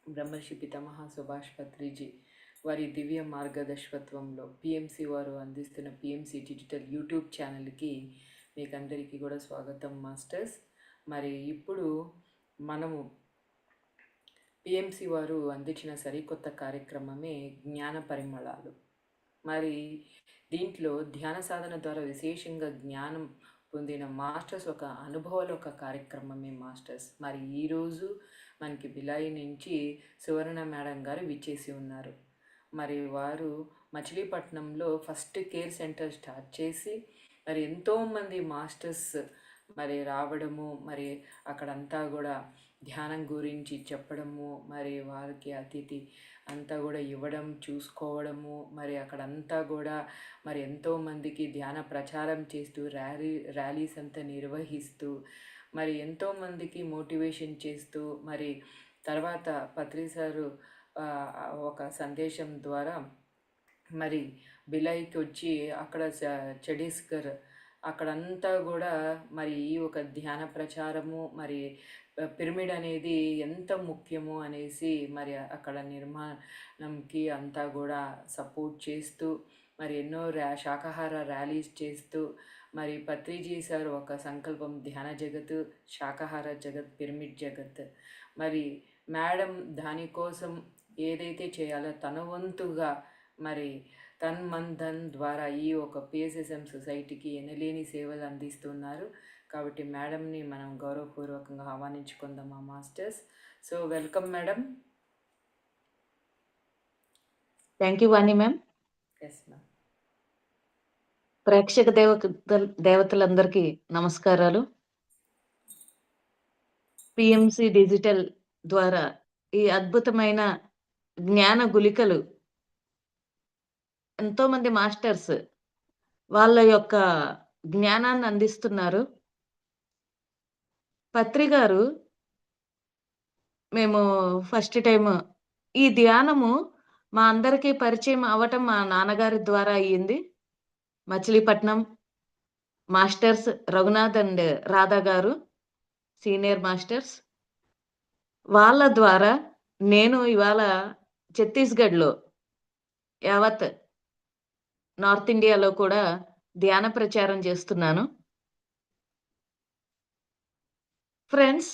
బ్రహ్మర్షి పితామహ సుభాష్ పత్రిజీ వారి దివ్య మార్గదర్శకత్వంలో పిఎంసి వారు అందిస్తున్న పిఎంసి డిజిటల్ యూట్యూబ్ ఛానల్కి మీకు అందరికీ కూడా స్వాగతం మాస్టర్స్. మరి ఇప్పుడు మనము పిఎంసి వారు అందించిన సరికొత్త కార్యక్రమమే జ్ఞాన పరిమళాలు. మరి దీంట్లో ధ్యాన సాధన ద్వారా విశేషంగా జ్ఞానం పొందిన మాస్టర్స్ ఒక అనుభవాలు ఒక కార్యక్రమమే మాస్టర్స్. మరి ఈరోజు మనకి బిలాయి నుంచి సువర్ణ మేడం గారు విచ్చేసి ఉన్నారు. మరి వారు మచిలీపట్నంలో ఫస్ట్ కేర్ సెంటర్ స్టార్ట్ చేసి మరి ఎంతోమంది మాస్టర్స్ మరి రావడము, మరి అక్కడంతా కూడా ధ్యానం గురించి చెప్పడము, మరి వారికి అతిథి అంతా కూడా ఇవ్వడం చూసుకోవడము, మరి అక్కడంతా కూడా మరి ఎంతోమందికి ధ్యాన ప్రచారం చేస్తూ ర్యాలీస్ అంతా నిర్వహిస్తూ మరి ఎంతోమందికి మోటివేషన్ చేస్తూ మరి తర్వాత పత్రి సారు ఒక సందేశం ద్వారా మరి బిలాయికి వచ్చి అక్కడ ఛత్తీస్గఢ్ అక్కడంతా కూడా మరి ఈ ఒక ధ్యాన ప్రచారము, మరి పిరమిడ్ అనేది ఎంత ముఖ్యమో అనేసి మరి అక్కడ నిర్మాణంకి అంతా కూడా సపోర్ట్ చేస్తూ మరి ఎన్నో శాకాహార ర్యాలీస్ చేస్తూ మరి పత్రిజీ సార్ ఒక సంకల్పం ధ్యాన జగత్, శాకాహార జగత్, పిరమిడ్ జగత్. మరి మేడం దానికోసం ఏదైతే చేయాలో తన వంతుగా మరి తన్ మన్ ధన్ ద్వారా ఈ ఒక పిఎస్ఎస్ఎం సొసైటీకి ఎనలేని సేవలు అందిస్తున్నారు. కాబట్టి మేడంని మనం గౌరవపూర్వకంగా ఆహ్వానించుకుందామా masters. So welcome madam. Thank you Vani ma'am. Yes ma'am. ప్రేక్షక దేవతలందరికీ నమస్కారాలు. పిఎంసి డిజిటల్ ద్వారా ఈ అద్భుతమైన జ్ఞాన గుళికలు ఎంతో మంది మాస్టర్స్ వాళ్ళ యొక్క జ్ఞానాన్ని అందిస్తున్నారు. పత్రి గారు మేము ఫస్ట్ టైం ఈ ధ్యానము మా అందరికీ పరిచయం అవటం మా నాన్నగారి ద్వారా అయ్యింది. మచిలీపట్నం మాస్టర్స్ రఘునాథ్ అండ్ రాధా గారు సీనియర్ మాస్టర్స్, వాళ్ళ ద్వారా నేను ఇవాళ ఛత్తీస్గఢ్లో యావత్ నార్త్ ఇండియాలో కూడా ధ్యాన ప్రచారం చేస్తున్నాను. ఫ్రెండ్స్,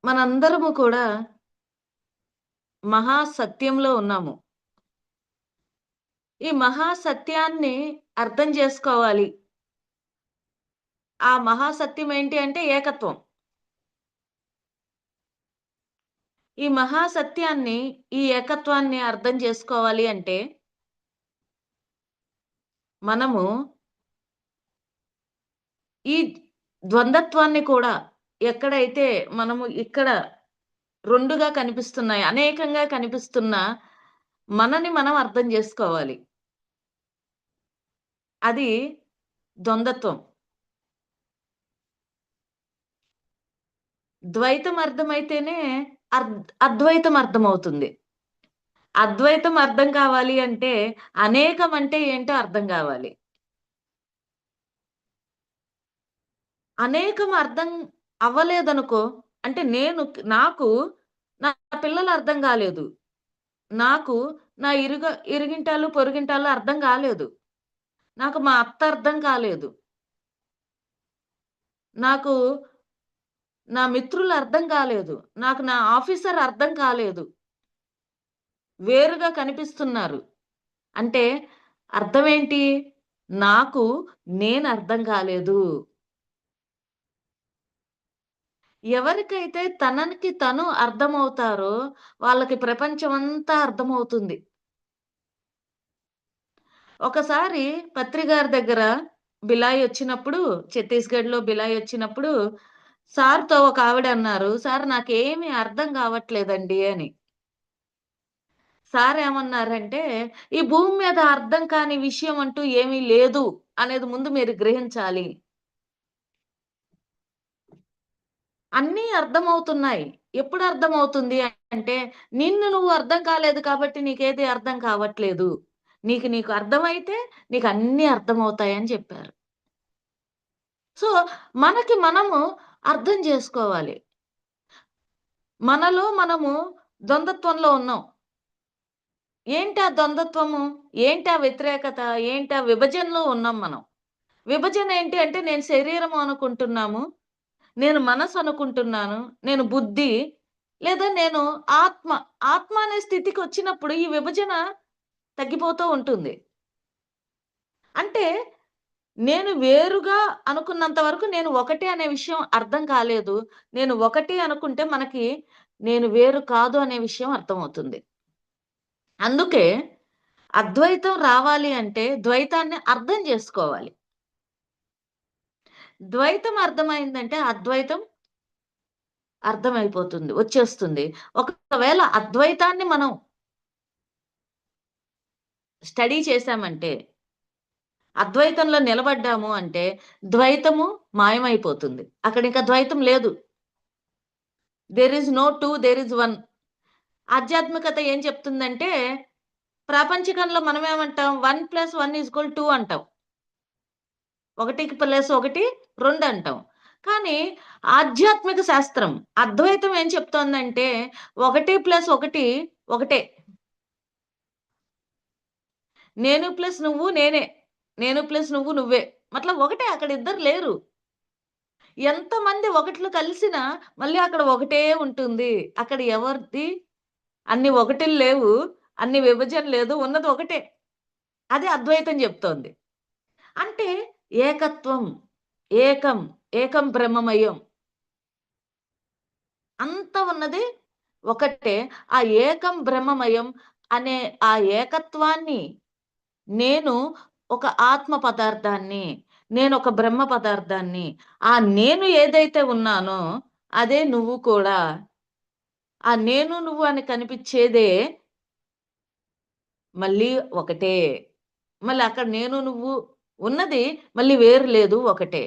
మనందరము కూడా మహాసత్యంలో ఉన్నాము. ఈ మహాసత్యాన్ని అర్థం చేసుకోవాలి. ఆ మహాసత్యం ఏంటి అంటే ఏకత్వం. ఈ మహాసత్యాన్ని, ఈ ఏకత్వాన్ని అర్థం చేసుకోవాలి అంటే మనము ఈ ద్వంద్వత్వాన్ని కూడా ఎక్కడైతే మనము ఇక్కడ రెండుగా కనిపిస్తున్నాయి, అనేకంగా కనిపిస్తున్న మనని మనం అర్థం చేసుకోవాలి. అది ద్వంద్వత్వం. ద్వైతం అర్థమైతేనే అద్వైతం అర్థమవుతుంది. అద్వైతం అర్థం కావాలి అంటే అనేకం అంటే ఏంటో అర్థం కావాలి. అనేకం అర్థం అవ్వలేదనుకో, అంటే నాకు నా పిల్లలు అర్థం కాలేదు, నాకు నా ఇరుగింటాలు పొరుగింటాలు అర్థం కాలేదు, నాకు మా అత్త అర్థం కాలేదు, నాకు నా మిత్రులు అర్థం కాలేదు, నాకు నా ఆఫీసర్ అర్థం కాలేదు, వేరుగా కనిపిస్తున్నారు అంటే అర్థం ఏంటి? నాకు నేను అర్థం కాలేదు. ఎవరికైతే తనకి తను అర్థమవుతారో వాళ్ళకి ప్రపంచం అంతా అర్థమవుతుంది. ఒకసారి పత్రి గారి దగ్గర బిలాయి వచ్చినప్పుడు, ఛత్తీస్గఢ్లో బిలాయి వచ్చినప్పుడు సార్‌తో ఒక ఆవిడ అన్నారు, "సార్ నాకేమీ అర్థం కావట్లేదండి" అని. సార్ ఏమన్నారంటే, "ఈ భూమి మీద అర్థం కాని విషయం అంటూ ఏమీ లేదు అనేది ముందు మీరు గ్రహించాలి. అన్నీ అర్థమవుతున్నాయి. ఎప్పుడు అర్థమవుతుంది అంటే, నిన్ను నువ్వు అర్థం కాలేదు కాబట్టి నీకేది అర్థం కావట్లేదు. నీకు అర్థమైతే నీకన్నీ అర్థమవుతాయని" చెప్పారు. సో, మనకి మనము అర్థం చేసుకోవాలి. మనలో మనము ద్వంద్వత్వంలో ఉన్నాం. ఏంటా ద్వంద్వత్వము? ఏంటా వ్యతిరేకత? ఏంటా విభజనలో ఉన్నాం మనం. విభజన ఏంటి అంటే నేను శరీరం అనుకుంటున్నాము. నేను మనసు అనుకుంటున్నాను. నేను బుద్ధి లేదా నేను ఆత్మ. ఆత్మ అనే స్థితికొచ్చినప్పుడు ఈ విభజన తగ్గిపోతూ ఉంటుంది. అంటే నేను వేరుగా అనుకున్నంత వరకు నేను ఒకటే అనే విషయం అర్థం కాలేదు. నేను ఒకటి అనుకుంటే మనకి నేను వేరు కాదు అనే విషయం అర్థమవుతుంది. అందుకే అద్వైతం రావాలి అంటే ద్వైతాన్ని అర్థం జేసుకోవాలి. ద్వైతం అర్థమైందంటే అద్వైతం అర్థమైపోతుంది. వచ్చేస్తుంది. ఒకవేళ అద్వైతాన్ని మనం స్టడీ చేశామంటే, అద్వైతంలో నిలబడ్డాము అంటే, ద్వైతము మాయమైపోతుంది. అక్కడింక ద్వైతం లేదు. There is no 2 there is 1. ఆధ్యాత్మికత ఏం చెప్తుందంటే, ప్రాపంచికంలో మనమేమంటాం 1+1=2 అంటాం. 1+1 2 అంటాం. కానీ ఆధ్యాత్మిక శాస్త్రం అద్వైతం ఏం చెప్తోందంటే 1+1 ఒకటే. నేను ప్లస్ నువ్వు నేనే. నేను ప్లస్ నువ్వు నువ్వే. మతలబ్ ఒకటే అక్కడ ఇద్దరు లేరు. ఎంతమంది ఒకట్లు కలిసినా మళ్ళీ అక్కడ ఒకటే ఉంటుంది. అక్కడ ఎవరిది అన్ని ఒకటిలు లేవు. అన్ని విభజన లేదు. ఉన్నది ఒకటే. అది అద్వైతం జెప్తోంది. అంటే ఏకత్వం, ఏకం, ఏకం బ్రహ్మమయం. అంతా ఉన్నది ఒకటే. ఆ ఏకం బ్రహ్మమయం అనే ఆ ఏకత్వాన్ని నేను ఒక ఆత్మ పదార్థాన్ని, నేనొక బ్రహ్మ పదార్థాన్ని. ఆ నేను ఏదైతే ఉన్నానో అదే నువ్వు కూడా. ఆ నేను నువ్వు అని కనిపిచ్చేదే మళ్ళీ ఒకటే. మళ్ళీ అక్కడ నేను నువ్వు ఉన్నది మళ్ళీ వేరు లేదు ఒకటే.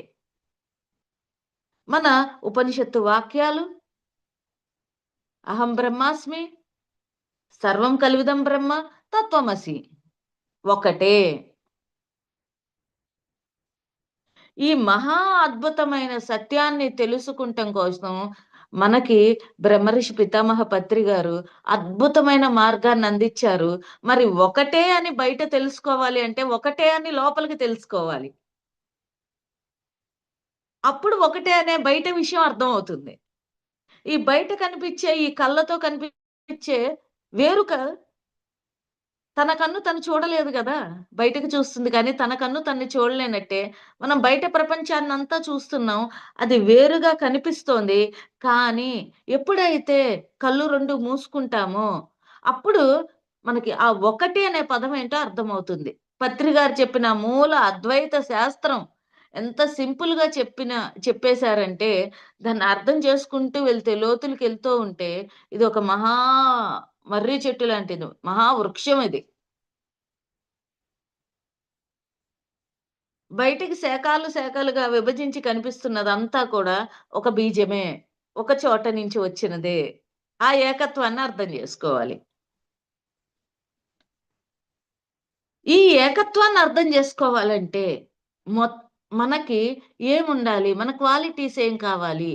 మన ఉపనిషత్తు వాక్యాలు అహం బ్రహ్మాస్మి, సర్వం కల్విదం బ్రహ్మ, తత్వమసి. ఒకటే. ఈ మహా అద్భుతమైన సత్యాన్ని తెలుసుకుంటం కోసం మనకి బ్రహ్మర్షి పితామహ పత్రి గారు అద్భుతమైన మార్గాన్ని అందించారు. మరి ఒకటే అని బయట తెలుసుకోవాలి అంటే ఒకటే అని లోపలికి తెలుసుకోవాలి. అప్పుడు ఒకటే అనే బయట విషయం అర్థమవుతుంది. ఈ బయట కనిపించే ఈ కళ్ళతో కనిపించే వేరుక తన కన్ను తను చూడలేదు గదా! బయటకి చూస్తుంది కానీ, తన కన్ను తన్ని చూడలేనట్టే, మనం బయట ప్రపంచాన్నంతా చూస్తున్నాం. అది వేరుగా కనిపిస్తోంది. కానీ, ఎప్పుడైతే కళ్ళు 2 మూసుకుంటామో, అప్పుడు మనకి ఆ ఒకటి అనే పదం ఏంటో అర్థమవుతుంది. పత్రి గారు చెప్పిన మూల అద్వైత శాస్త్రం ఎంత సింపుల్‌గా చెప్పేసారంటే, దాన్ని అర్థం చేసుకుంటూ వెళ్తే, లోతులకెళ్తూ ఉంటే, ఇదొక మర్రి చెట్టు లాంటిది. మహా వృక్షం ఇది. బయటికి శాఖలు శాఖలుగా విభజించి కనిపిస్తున్నదంతా కూడా ఒక బీజమే. ఒక చోట నుంచి వచ్చినదే. ఆ ఏకత్వాన్ని అర్థం జేసుకోవాలి. ఈ ఏకత్వాన్ని అర్థం జేసుకోవాలంటే మొత్ మనకి ఏముండాలి? మన క్వాలిటీస్ ఏం కావాలి?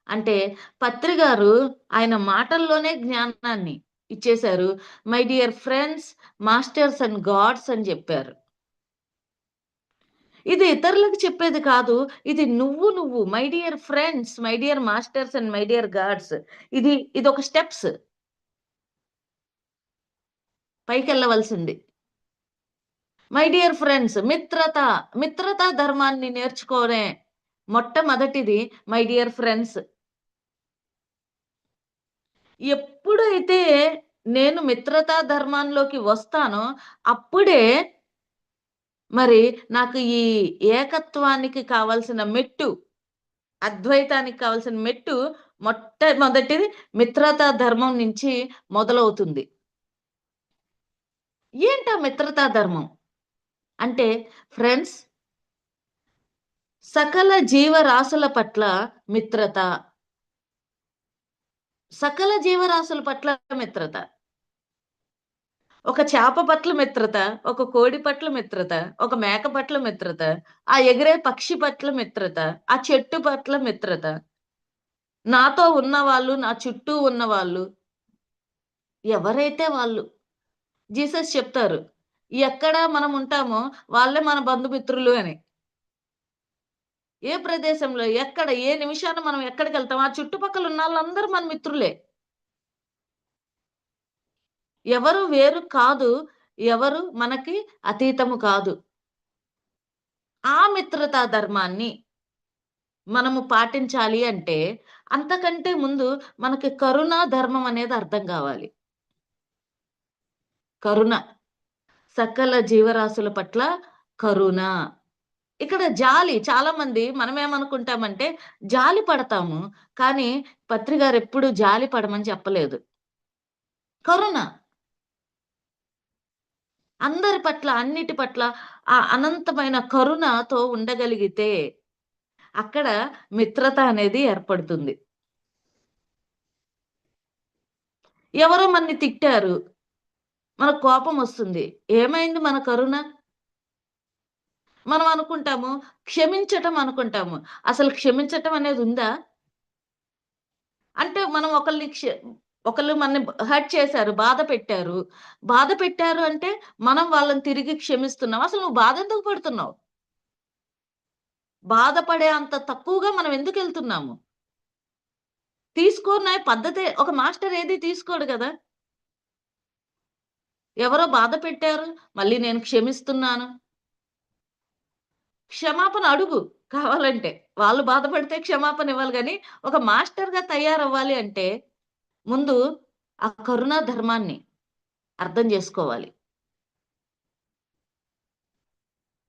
అంటే పత్రి గారు ఆయన మాటల్లోనే జ్ఞానాన్ని ఇచ్చేశారు. My dear friends, masters and gods అని జెప్పారు. ఇది ఇతరులకు చెప్పేది కాదు. ఇది నువ్వు my dear friends, my dear masters and my dear gods. ఇదొక స్టెప్స్ పైకెళ్ళవలసింది. మై డియర్ ఫ్రెండ్స్ మిత్రతా ధర్మాన్ని నేర్చుకోనే మొట్టమొదటిది మై డియర్ ఫ్రెండ్స్. ఎప్పుడైతే నేను మిత్రతా ధర్మంలోకి వస్తానో అప్పుడే మరి నాకు ఈ ఏకత్వానికి కావాల్సిన మెట్టు అద్వైతానికి కావాల్సిన మెట్టు మొట్టమొదటిది మిత్రతా ధర్మం నుంచి మొదలవుతుంది. ఏంటా మిత్రతా ధర్మం? అంటే ఫ్రెండ్స్ సకల జీవరాశుల పట్ల మిత్రత. సకల జీవరాశుల పట్ల మిత్రత. ఒక చేప పట్ల మిత్రత, ఒక కోడి పట్ల మిత్రత, ఒక మేక పట్ల మిత్రత, ఆ ఎగిరే పక్షి పట్ల మిత్రత, ఆ చెట్టు పట్ల మిత్రత. నాతో ఉన్నవాళ్ళు, నా చుట్టూ ఉన్నవాళ్ళు ఎవరైతే వాళ్ళు. జీసస్ చెప్తారు, ఎక్కడ మనం ఉంటామో వాళ్ళే మన బంధుమిత్రులు అని. ఏ ప్రదేశంలో, ఎక్కడ, ఏ నిమిషాన మనం ఎక్కడికెళ్తాం, ఆ చుట్టుపక్కల ఉన్నోళ్ళందరూ మన మిత్రులే. ఎవరు వేరు కాదు. ఎవరు మనకి అతీతము కాదు. ఆ మిత్రతా ధర్మాన్ని మనము పాటించాలి అంటే, అంతకంటే ముందు మనకి కరుణా ధర్మం అనేది అర్థం గావాలి. కరుణ. సకల జీవరాశుల పట్ల కరుణ. ఇక్కడ జాలి చాలామంది మనమేమనుకుంటామంటే జాలి పడతాము. కానీ పత్రిగారెప్పుడు జాలి పడమని చెప్పలేదు. కరుణ. అందరి పట్ల, అన్నిటి పట్ల ఆ అనంతమైన కరుణతో ఉండగలిగితే అక్కడ మిత్రత అనేది ఏర్పడుతుంది. ఎవరో మనని తిట్టారు. మనకు కోపమొస్తుంది. ఏమైంది మన కరుణ? మనం అనుకుంటాము, క్షమించటం అనుకుంటాము. అసలు క్షమించటం అనేది ఉందా? అంటే మనం ఒకళ్ళు మనని హర్ట్ చేశారు, బాధ పెట్టారు. బాధ పెట్టారు అంటే మనం వాళ్ళని తిరిగి క్షమిస్తున్నాం. అసలు నువ్వు బాధెందుకు పడుతున్నావు? బాధపడే అంత తక్కువగా మనం ఎందుకెళ్తున్నాము? తీసుకోని పద్ధతే ఒక మాస్టర్ ఏది తీసుకోడు గదా! ఎవరో బాధ పెట్టారు, మళ్ళీ నేను క్షమిస్తున్నాను. క్షమాపణ అడుగు కావాలంటే. వాళ్ళు బాధపడితే క్షమాపణ ఇవ్వాలి గానీ, ఒక మాస్టర్‌గా తయారవ్వాలి అంటే, ముందు ఆ కరుణా ధర్మాన్ని అర్థం జేసుకోవాలి.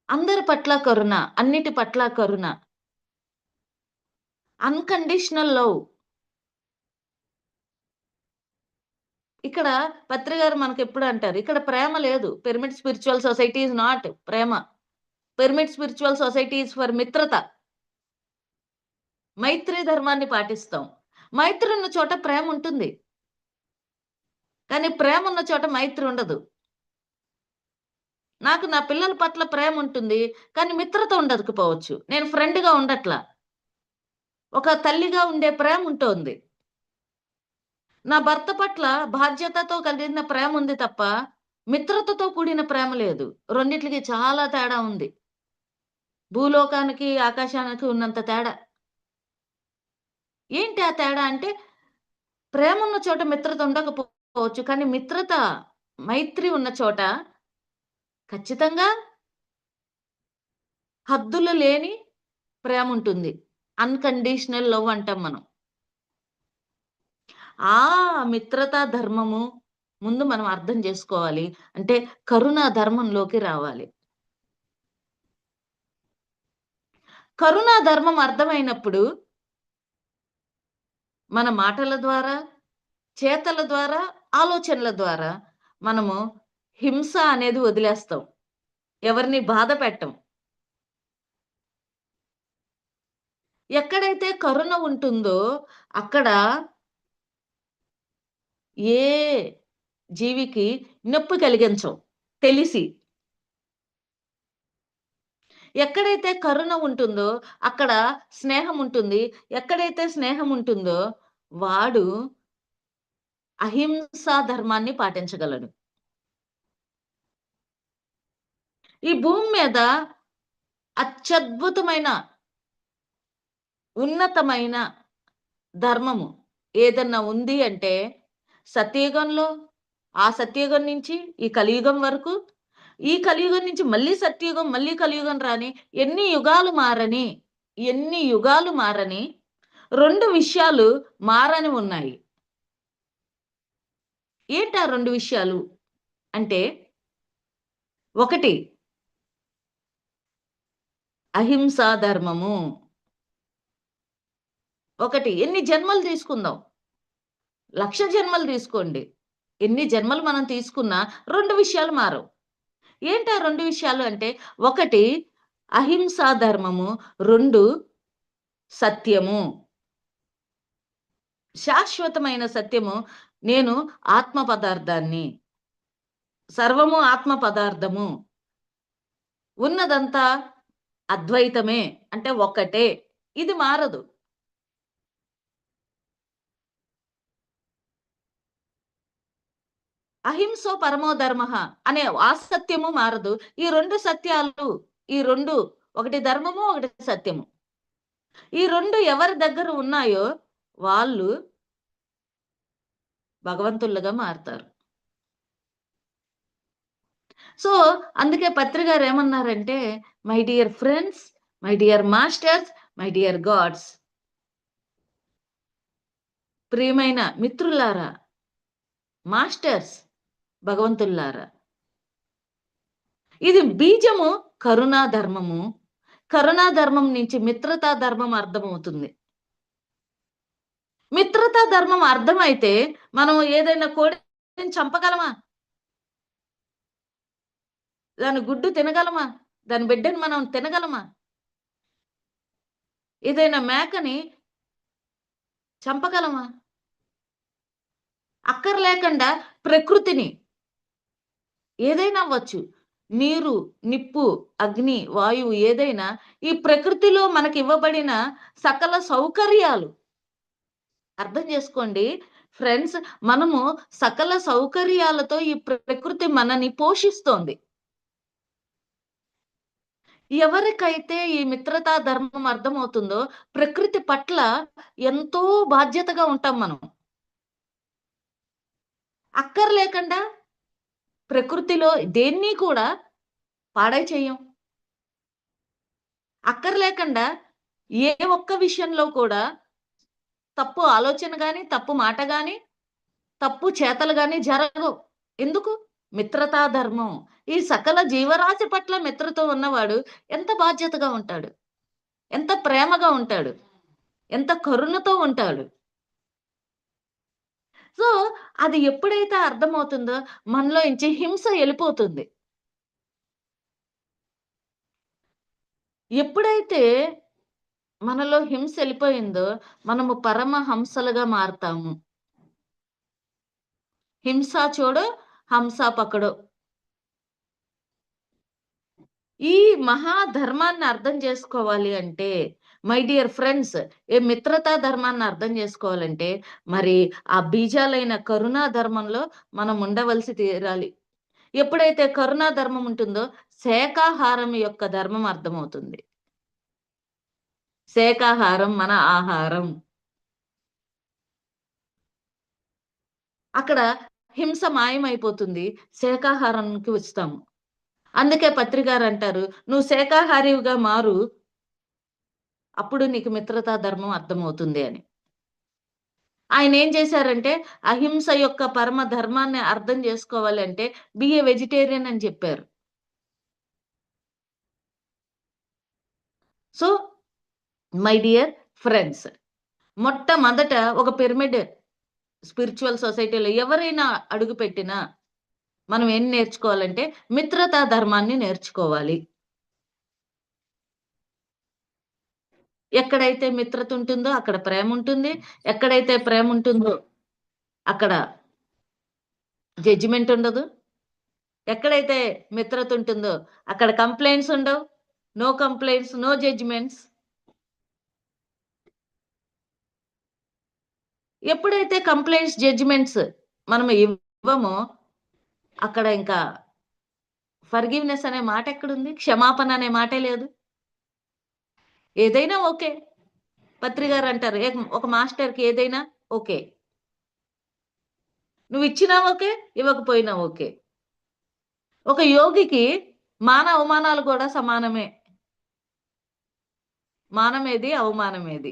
అందరి పట్ల కరుణ, అన్నిటి పట్ల కరుణ. Unconditional love. ఇక్కడ పత్రి గారు మనకెప్పుడు అంటారు, ఇక్కడ ప్రేమ లేదు. Pyramid spiritual society is not ప్రేమ. Pyramid spiritual society is for మిత్రత. మైత్రి ధర్మాన్ని పాటిస్తాం. మైత్రి ఉన్న చోట ప్రేముంటుంది. కానీ ప్రేమున్న చోట మైత్రి ఉండదు. నాకు నా పిల్లల పట్ల ప్రేముంటుంది. కానీ మిత్రత ఉండకపోవచ్చు. నేను ఫ్రెండ్‌గా ఉండట్లా. ఒక తల్లిగా ఉండే ప్రేముంటోంది. నా భర్త పట్ల బాధ్యతతో కలిగిన ప్రేముంది తప్ప, మిత్రతతో కూడిన ప్రేమ లేదు. రెండిట్లికి చాలా తేడా ఉంది. భూలోకానికి, ఆకాశానికి ఉన్నంత తేడా. ఏంటి ఆ తేడా అంటే, ప్రేమున్న చోట మిత్రత ఉండకపోవచ్చు. కానీ మైత్రి ఉన్న చోట ఖచ్చితంగా హద్దులు లేని ప్రేముంటుంది. అన్‌కండీషనల్ లవ్ అంటాం మనం. ఆ మిత్రతా ధర్మము ముందు మనం అర్థం జేసుకోవాలి. అంటే కరుణా ధర్మంలోకి రావాలి. కరుణా ధర్మం అర్థమైనప్పుడు మన మాటల ద్వారా, చేతల ద్వారా, ఆలోచనల ద్వారా మనము హింస అనేది వదిలేస్తాం. ఎవరిని బాధ పెట్టం. ఎక్కడైతే కరుణ ఉంటుందో అక్కడ ఏ జీవికి నొప్పి కలిగించం తెలిసి. ఎక్కడైతే కరుణ ఉంటుందో అక్కడ స్నేహం ఉంటుంది. ఎక్కడైతే స్నేహం ఉంటుందో వాడు అహింసా ధర్మాన్ని పాటించగలడు. ఈ భూమి మీద అత్యద్భుతమైన, ఉన్నతమైన ధర్మము ఏదన్నా ఉంది అంటే సత్యయుగంలో, ఆ సత్యయుగం నుంచి ఈ కలియుగం వరకు, ఈ కలియుగం నుంచి మళ్ళీ సత్యయుగం, మళ్ళీ కలియుగం రాని, ఎన్ని యుగాలు మారని 2 విషయాలు మారని ఉన్నాయి. ఏంటా 2 విషయాలు? అంటే ఒకటి అహింసా ధర్మము. ఒకటి ఎన్ని జన్మలు తీసుకుందాం. 1,00,000 జన్మలు తీసుకోండి. ఎన్ని జన్మలు మనం తీసుకున్నా 2 విషయాలు మారవు. ఏంటా 2 విషయాలు అంటే, ఒకటి అహింసా ధర్మము, 2 సత్యము. శాశ్వతమైన సత్యము. నేను ఆత్మ పదార్థాన్ని. సర్వము ఆత్మ పదార్థము. ఉన్నదంతా అద్వైతమే. అంటే ఒక్కటే. ఇది మారదు. అహింసో పరమో ధర్మః అనే ఆ సత్యము మారదు. ఈ 2 సత్యాలు, ఈ 2 ఒకటి ధర్మము, ఒకటి సత్యము. ఈ 2 ఎవరి దగ్గర ఉన్నాయో వాళ్ళు భగవంతులుగా మారతారు. సో, అందుకే పత్రి గారేమన్నారంటే, my dear friends, my dear masters, my dear gods. ప్రియమైన మిత్రులారా, మాస్టర్స్, భగవంతుల్లారా. ఇది బీజము కరుణా ధర్మము. కరుణా ధర్మం నుంచి మిత్రతా ధర్మం అర్థమవుతుంది. మిత్రతా ధర్మం అర్థమైతే మనం ఏదైనా కోడిని చంపగలమా? దాని గుడ్డు తినగలమా? దాని బిడ్డని మనం తినగలమా? ఏదైనా మేకని చంపగలమా? అక్కర్లేకుండా ప్రకృతిని ఏదైనా అవ్వచ్చు. నీరు, నిప్పు, అగ్ని, వాయువు ఏదైనా ఈ ప్రకృతిలో మనకివ్వబడిన సకల సౌకర్యాలు. అర్థం చేసుకోండి ఫ్రెండ్స్, మనము సకల సౌకర్యాలతో ఈ ప్రకృతి మనని పోషిస్తోంది. ఎవరికైతే ఈ మిత్రతా ధర్మం అర్థమవుతుందో ప్రకృతి పట్ల ఎంతో బాధ్యతగా ఉంటాం మనం. అక్కర్లేకుండా ప్రకృతిలో దేన్ని కూడా పాడై చెయ్యం. అక్కర్లేకుండా ఏ ఒక్క విషయంలో కూడా తప్పు ఆలోచన గాని, తప్పు మాట గాని, తప్పు చేతలు గాని జరగవు. ఎందుకు? మిత్రతా ధర్మం. ఈ సకల జీవరాశి పట్ల మిత్రతో ఉన్నవాడు ఎంత బాధ్యతగా ఉంటాడు, ఎంత ప్రేమగా ఉంటాడు, ఎంత కరుణతో ఉంటాడు. సో, అది ఎప్పుడైతే అర్థమవుతుందో మనలో నుంచి హింస ఎళ్ళిపోతుంది. ఎప్పుడైతే మనలో హింస ఎళ్ళిపోయిందో మనము పరమహంసలుగా మారతాము. హింస చూడో, హంస పకడో. ఈ మహా ధర్మాన్ని అర్థం చేసుకోవాలి అంటే, మై డియర్ ఫ్రెండ్స్, ఏ మిత్రతా ధర్మాన్ని అర్థం చేసుకోవాలంటే, మరి ఆ బీజాలైన కరుణా ధర్మంలో మనం ఉండవలసి తీరాలి. ఎప్పుడైతే కరుణా ధర్మం ఉంటుందో, శాకాహారం యొక్క ధర్మం అర్థమవుతుంది. శాకాహారం మన ఆహారం. అక్కడ హింస మాయమైపోతుంది. శాకాహారానికి వస్తాము. అందుకే పత్రి గారంటారు, "నువ్వు శాకాహారివిగా మారు. అప్పుడు నీకు మిత్రతా ధర్మం అర్థమవుతుంది" అని. ఆయనేం చేశారంటే, అహింస యొక్క పరమ ధర్మాన్ని అర్థం చేసుకోవాలి అంటే, బి ఎ వెజిటేరియన్ అని చెప్పారు. సో, మై డియర్ ఫ్రెండ్స్, మొట్టమొదట ఒక పిరమిడ్ స్పిరిచ్యువల్ సొసైటీలో ఎవరైనా అడుగుపెట్టినా, మనం ఏం నేర్చుకోవాలంటే, మిత్రతా ధర్మాన్ని నేర్చుకోవాలి. ఎక్కడైతే మిత్రత ఉంటుందో అక్కడ ప్రేముంటుంది. ఎక్కడైతే ప్రేముంటుందో అక్కడ జడ్జిమెంట్ ఉండదు. ఎక్కడైతే మిత్రత ఉంటుందో అక్కడ కంప్లెయింట్స్ ఉండవు. No complaints, no judgements. ఎప్పుడైతే కంప్లెయింట్స్, జడ్జిమెంట్స్ మనం ఇవ్వమో అక్కడ ఇంకా ఫర్‌గివ్‌నెస్ అనే మాట ఎక్కడుంది? క్షమాపణ అనే మాటే లేదు. ఏదైనా ఓకే. పత్రి గారంటారు, ఒక మాస్టర్‌కి ఏదైనా ఓకే. నువ్విచ్చినా ఓకే, ఇవ్వకపోయినా ఓకే. ఒక యోగికి మాన అవమానాలు కూడా సమానమే. మానమేది, అవమానమేది.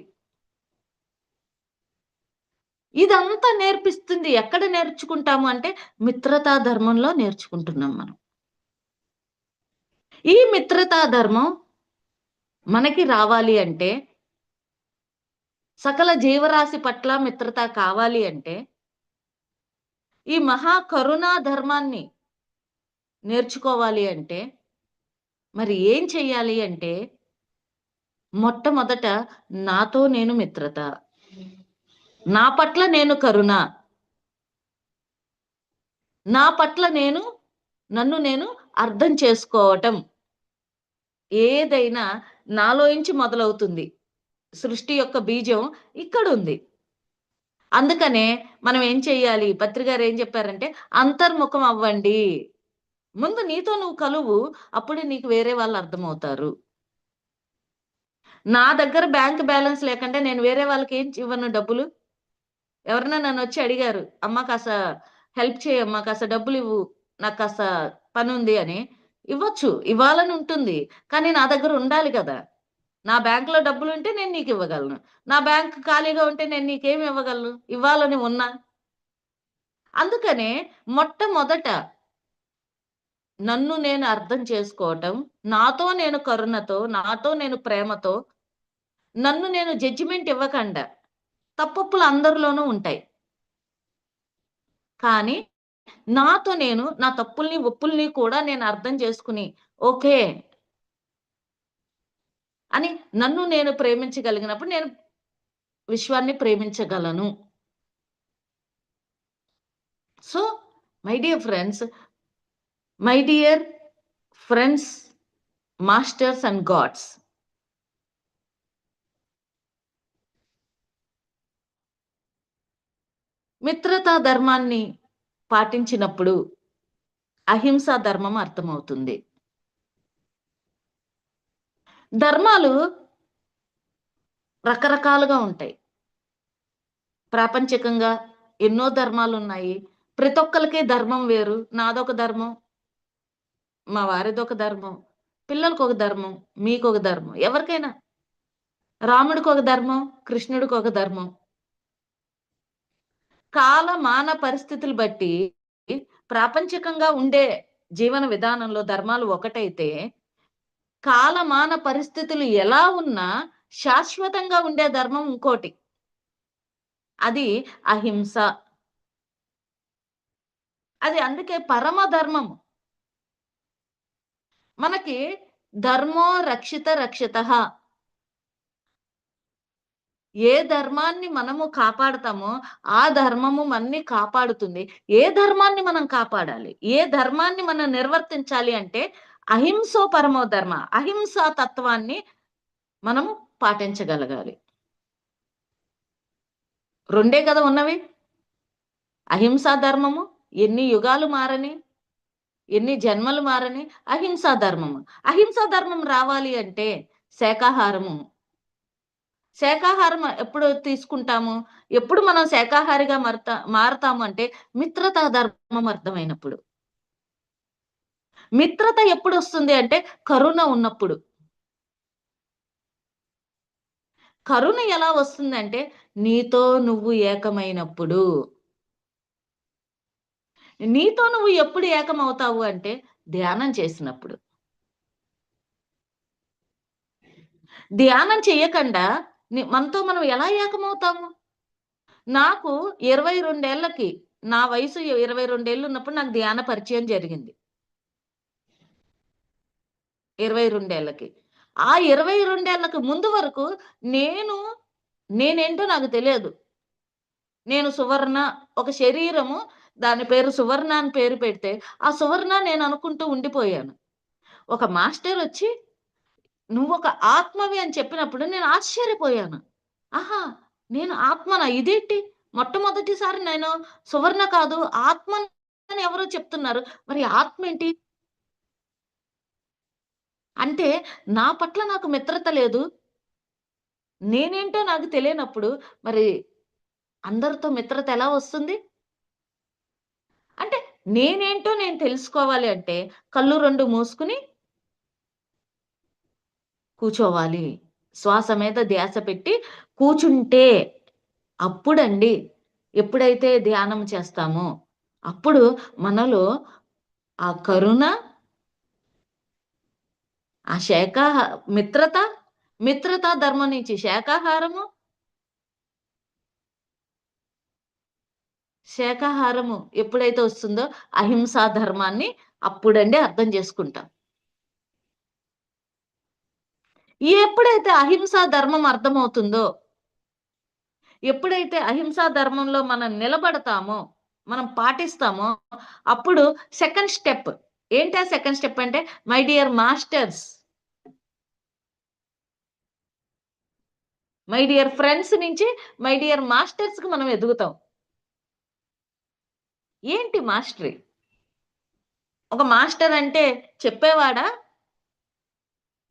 ఇదంతా నేర్పిస్తుంది. ఎక్కడ నేర్చుకుంటాము అంటే మిత్రతా ధర్మంలో నేర్చుకుంటున్నాం మనం. ఈ మిత్రతా ధర్మం మనకి రావాలి అంటే, సకల జీవరాశి పట్ల మిత్రత కావాలి అంటే, ఈ మహా కరుణా ధర్మాన్ని నేర్చుకోవాలి అంటే, మరి ఏం చెయ్యాలి అంటే, మొట్టమొదట నాతో నేను మిత్రత. నా పట్ల నేను కరుణ. నా పట్ల నన్ను నేను అర్థం చేసుకోవటం. ఏదైనా నాలోంచి మొదలవుతుంది. సృష్టి యొక్క బీజం ఇక్కడుంది. అందుకనే మనం ఏం చెయ్యాలి? పత్రి గారు ఏం చెప్పారంటే, అంతర్ముఖం అవ్వండి. ముందు నీతో నువ్వు కలువు. అప్పుడే నీకు వేరే వాళ్ళు అర్థమవుతారు. నా దగ్గర బ్యాంక్ బ్యాలెన్స్ లేకంటే నేను వేరే వాళ్ళకి ఏం ఇవ్వను డబ్బులు. ఎవరైనా నన్నొచ్చి అడిగారు, "అమ్మ కాస్త హెల్ప్ చేయమ్మా, కాస్త డబ్బులివ్వు. నాకు కాస్త పనుంది" అని. ఇవ్వచ్చు. ఇవ్వాలని ఉంటుంది. కానీ నా దగ్గర ఉండాలి కదా! నా బ్యాంక్‌లో డబ్బులుంటే నేను నీకివ్వగలను. నా బ్యాంక్ ఖాళీగా ఉంటే నేను నీకేమి ఇవ్వగలను? ఇవ్వాలని ఉన్నా. అందుకనే మొట్టమొదట నన్ను నేను అర్థం చేసుకోవటం, నాతో నేను కరుణతో, నాతో నేను ప్రేమతో, నన్ను నేను జడ్జిమెంట్ ఇవ్వకండా. తప్పొప్పులు అందరిలోనూ ఉంటాయి. కానీ నాతో నేను నా తప్పుల్ని, ఒప్పుల్ని కూడా నేను అర్థం చేసుకొని, ఓకే అని నన్ను నేను ప్రేమించగలిగినప్పుడు నేను విశ్వాన్ని ప్రేమించగలను. So, my dear friends, my dear friends, masters and gods. మిత్రతా ధర్మాన్ని పాటించినప్పుడు అహింసా ధర్మం అర్థమవుతుంది. ధర్మాలు రకరకాలుగా ఉంటాయి. ప్రాపంచికంగా ఎన్నో ధర్మాలున్నాయి. ప్రతి ఒక్కళ్ళకి ధర్మం వేరు. నాదొక ధర్మం, మా వారిదొక ధర్మం, పిల్లలకొక ధర్మం, మీకొక ధర్మం. ఎవరికైనా రాముడికొక ధర్మం, కృష్ణుడికొక ధర్మం. కాల, మాన పరిస్థితులు బట్టి ప్రాపంచికంగా ఉండే జీవన విధానంలో ధర్మాలు ఒకటైతే, కాలమాన పరిస్థితులు ఎలా ఉన్నా శాశ్వతంగా ఉండే ధర్మం ఇంకోటి. అది అహింస. అది అందుకే పరమ ధర్మము. మనకి ధర్మో రక్షిత రక్షితః. ఏ ధర్మాన్ని మనము కాపాడతామో, ఆ ధర్మము మనని కాపాడుతుంది. ఏ ధర్మాన్ని మనం కాపాడాలి? ఏ ధర్మాన్ని మనం నిర్వర్తించాలి అంటే, అహింసో పరమో ధర్మ. అహింసా తత్వాన్ని మనము పాటించగలగాలి. రెండే కదా ఉన్నవి. అహింసా ధర్మము ఎన్ని యుగాలు మారని, ఎన్ని జన్మలు మారని అహింసా ధర్మము. అహింసా ధర్మం రావాలి అంటే శాకాహారము. శాకాహారం ఎప్పుడు తీసుకుంటాము? ఎప్పుడు మనం శాకాహారిగా మారతాము అంటే మిత్రతా ధర్మం అర్థమైనప్పుడు. మిత్రత ఎప్పుడొస్తుంది అంటే కరుణ ఉన్నప్పుడు. కరుణ ఎలా వస్తుందంటే నీతో నువ్వు ఏకమైనప్పుడు. నీతో నువ్వు ఎప్పుడు ఏకమవుతావు అంటే ధ్యానం చేసినప్పుడు. ధ్యానం చెయ్యకండా మనతో మనం ఎలా ఏకమవుతాము? నాకు 22 ఏళ్లకి నా వయసు 22 ఏళ్లున్నప్పుడు నాకు ధ్యాన పరిచయం జరిగింది. 22 ఏళ్లకి. ఆ 22 ఏళ్లకు ముందు వరకు నేను నేనేంటో నాకు తెలియదు. నేను సువర్ణ, ఒక శరీరము, దాని పేరు సువర్ణ అని పేరు పెడితే, ఆ సువర్ణ నేననుకుంటూ ఉండిపోయాను. ఒక మాస్టరొచ్చి "నువ్వొక ఆత్మవి" అని చెప్పినప్పుడు నేను ఆశ్చర్యపోయాను. ఆహా! నేను ఆత్మనా? ఇదేంటి? మొట్టమొదటిసారి నేను సువర్ణ కాదు, ఆత్మని ఎవరో చెప్తున్నారు. మరి ఆత్మేంటి? అంటే నా పట్ల నాకు మిత్రత లేదు. నేనేంటో నాకు తెలియనప్పుడు మరి అందరితో మిత్రత ఎలా వస్తుంది? అంటే నేనేంటో నేను తెలుసుకోవాలి అంటే కళ్ళు 2 మూసుకొని కూర్చోవాలి. శ్వాస మీద ధ్యాస పెట్టి కూచుంటే అప్పుడండి, ఎప్పుడైతే ధ్యానం చేస్తామో అప్పుడు మనలో ఆ కరుణ, ఆ మిత్రత, మిత్రతా ధర్మం నుంచి శాకాహారము, శాకాహారము ఎప్పుడైతే వస్తుందో అహింసా ధర్మాన్ని అప్పుడండి అర్థం చేసుకుంటాం. ఎప్పుడైతే అహింసా ధర్మం అర్థమవుతుందో, ఎప్పుడైతే అహింసా ధర్మంలో మనం నిలబడతామో, మనం పాటిస్తామో, అప్పుడు సెకండ్ స్టెప్. ఏంటి ఆ సెకండ్ స్టెప్ అంటే, my dear masters, my dear friends నుంచి మై డియర్ మాస్టర్స్‌కి మనం ఎదుగుతాం. ఏంటి మాస్టరీ? ఒక మాస్టర్ అంటే చెప్పేవాడా?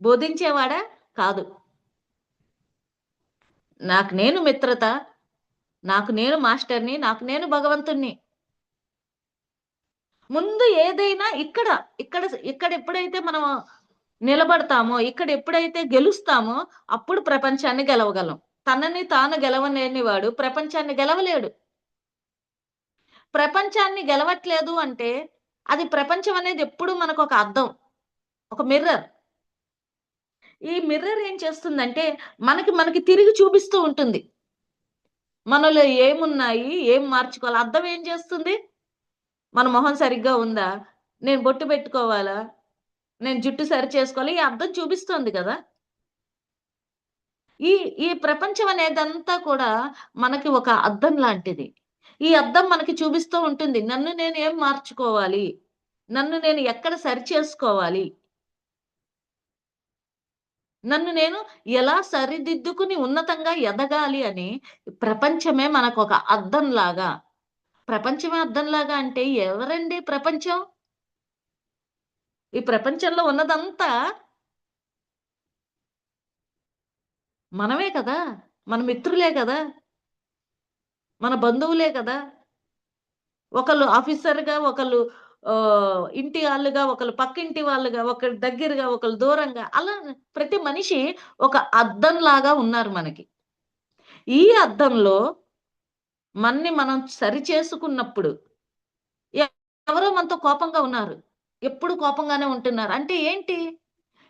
బోధించేవాడా? కాదు. నాకు నేను మిత్రత, నాకు నేను మాస్టర్‌ని, నాకు నేను భగవంతుడిని. ముందు ఏదైనా ఇక్కడ ఎప్పుడైతే మనం నిలబడతామో, ఇక్కడ ఎప్పుడైతే గెలుస్తామో, అప్పుడు ప్రపంచాన్ని గెలవగలం. తనని తాను గెలవలేనివాడు ప్రపంచాన్ని గెలవలేడు. ప్రపంచాన్ని గెలవట్లేదు అంటే, అది ప్రపంచం అనేది ఎప్పుడు మనకొక అద్దం. ఒక మిర్రర్. ఈ మిర్రర్ ఏం చేస్తుందంటే, మనకి తిరిగి చూపిస్తూ ఉంటుంది. మనలో ఏమున్నాయి? ఏం మార్చుకోవాలి? అద్దం ఏం చేస్తుంది? మన మొహం సరిగ్గా ఉందా? నేను బొట్టు పెట్టుకోవాలా? నేను జుట్టు సరి చేసుకోవాలి. ఈ అద్దం చూపిస్తోంది కదా! ఈ ఈ ప్రపంచం అనేదంతా కూడా మనకి ఒక అద్దం లాంటిది. ఈ అద్దం మనకి చూపిస్తూ ఉంటుంది. నన్ను నేను ఏం మార్చుకోవాలి? నన్ను నేను ఎక్కడ సరిచేసుకోవాలి? నన్ను నేను ఎలా సరిదిద్దుకుని ఉన్నతంగా ఎదగాలి అని ప్రపంచమే మనకొక అద్దంలాగా. ప్రపంచమే అద్దంలాగా అంటే ఎవరండి ప్రపంచం? ఈ ప్రపంచంలో ఉన్నదంతా మనమే కదా! మన మిత్రులే కదా! మన బంధువులే కదా! ఒకళ్ళు ఆఫీసర్‌గా, ఒకళ్ళు ఇంటి ఆళ్ళుగా, ఒకళ్ళు పక్కింటి వాళ్ళుగా, ఒకళ్ళు దగ్గరగా, ఒకళ్ళు దూరంగా అలా ప్రతి మనిషి ఒక అద్దంలాగా ఉన్నారు మనకి. ఈ అద్దంలో మనం సరిచేసుకున్నప్పుడు ఎ ఎవరో మనతో కోపంగా ఉన్నారు. ఎప్పుడు కోపంగానే ఉంటున్నారు. అంటే ఏంటి?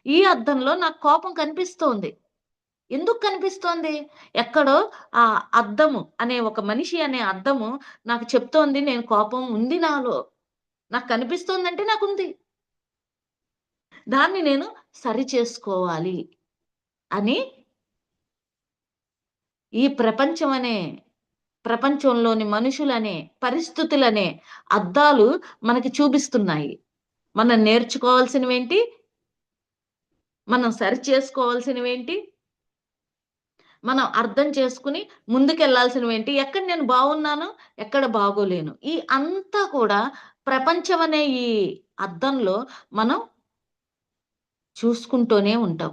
ఈ అద్దంలో నాకు కోపం కనిపిస్తోంది. ఎందుకు కనిపిస్తోంది? ఎక్కడో ఆ అద్దము అనే ఒక మనిషి అనే అద్దము నాకు చెప్తోంది నేను కోపం ఉంది నాలో. నాకు కనిపిస్తోందంటే నాకుంది. దాన్ని నేను సరిచేసుకోవాలి అని ఈ ప్రపంచంలోని మనుషులనే, పరిస్థితులనే అద్దాలు మనకి చూపిస్తున్నాయి. మనం నేర్చుకోవాల్సినవేంటి? మనం సరిచేసుకోవాల్సినవేంటి? మనం అర్థం చేసుకొని ముందుకెళ్ళాల్సినవేంటి? ఎక్కడ నేను బాగున్నాను? ఎక్కడ బాగోలేను? ఈ అంతా కూడా ప్రపంచం అనే ఈ అద్దంలో మనం చూసుకుంటూనే ఉంటాం.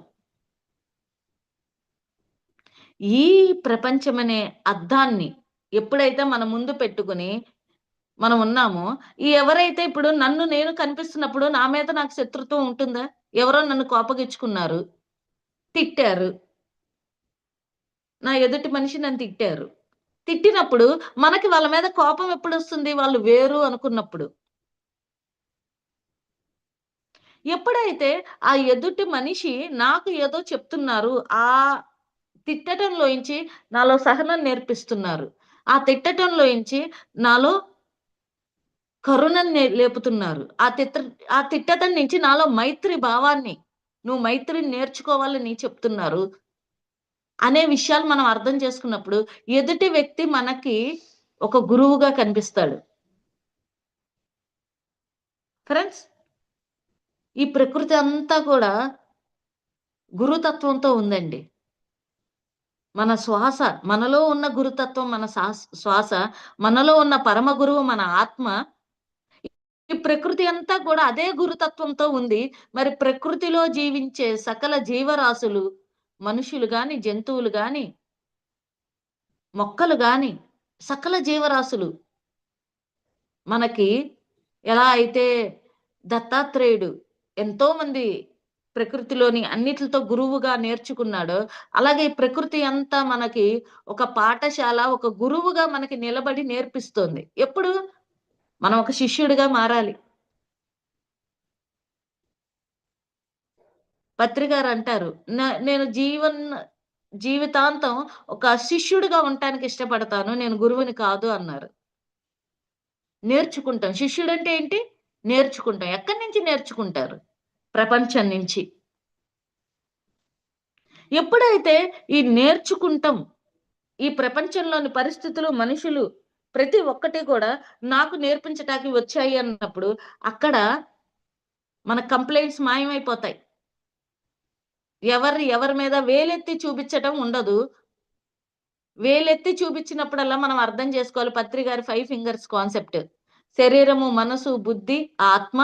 ఈ ప్రపంచమనే అద్దాన్ని ఎప్పుడైతే మన ముందు పెట్టుకొని మనం ఉన్నామో, ఈ ఎవరైతే ఇప్పుడు నన్ను నేను కనిపిస్తున్నప్పుడు నా మీద నాకు శత్రుత్వం ఉంటుందా? ఎవరో నన్ను కోపగిచ్చుకున్నారు, తిట్టారు. నా ఎదుటి మనిషి నన్ను తిట్టారు. తిట్టినప్పుడు మనకి వాళ్ళ మీద కోపం ఎప్పుడొస్తుంది? వాళ్ళు వేరు అనుకున్నప్పుడు. ఎప్పుడైతే ఆ ఎదుటి మనిషి నాకు ఏదో చెప్తున్నారు. తిట్టటంలోంచి నాలో సహనం నేర్పిస్తున్నారు. ఆ తిట్టటంలోంచి నాలో కరుణను లేపుతున్నారు. ఆ తిట్టటం నుంచి నాలో మైత్రి భావాన్ని, నువ్వు మైత్రిని నేర్చుకోవాలని చెప్తున్నారు. అనే విషయాలు మనం అర్థం చేసుకున్నప్పుడు, ఎదుటి వ్యక్తి మనకి ఒక గురువుగా కనిపిస్తాడు. ఫ్రెండ్స్, ఈ ప్రకృతి అంతా కూడా గురుతత్వంతో ఉందండి. మన శ్వాస, మనలో ఉన్న గురుతత్వం మన శ్వాస, మనలో ఉన్న పరమ గురువు మన ఆత్మ. ఈ ప్రకృతి అంతా కూడా అదే గురుతత్వంతో ఉంది. మరి ప్రకృతిలో జీవించే సకల జీవరాశులు, మనుషులు గాని, జంతువులు గాని, మొక్కలు గాని, సకల జీవరాశులు మనకి ఎలా అయితే దత్తాత్రేయుడు ఎంతోమంది ప్రకృతిలోని అన్నిట్లితో గురువుగా నేర్చుకున్నాడో, అలాగే ఈ ప్రకృతి అంతా మనకి ఒక పాఠశాల, ఒక గురువుగా మనకి నిలబడి నేర్పిస్తోంది. ఎప్పుడు? మనం ఒక శిష్యుడిగా మారాలి. పత్రి గారంటారు, నేను జీవితాంతం ఒక శిష్యుడిగా ఉండటానికి ఇష్టపడతాను. నేను గురువుని కాదు అన్నారు. నేర్చుకుంటాం. శిష్యుడంటే ఏంటి? నేర్చుకుంటాం. ఎక్కడి నుంచి నేర్చుకుంటారు? ప్రపంచం నుంచి. ఎప్పుడైతే ఈ నేర్చుకుంటాం, ఈ ప్రపంచంలోని పరిస్థితులు, మనుషులు ప్రతి ఒక్కటి కూడా నాకు నేర్పించటానికి వచ్చాయి అన్నప్పుడు, అక్కడ మన కంప్లెయింట్స్ మాయమైపోతాయి. ఎవరి మీద వేలెత్తి చూపించటం ఉండదు. వేలెత్తి చూపించినప్పుడల్లా మనం అర్థం చేసుకోవాలి పత్రి గారి 5 ఫింగర్స్ కాన్సెప్ట్. శరీరము, మనసు, బుద్ధి, ఆత్మ,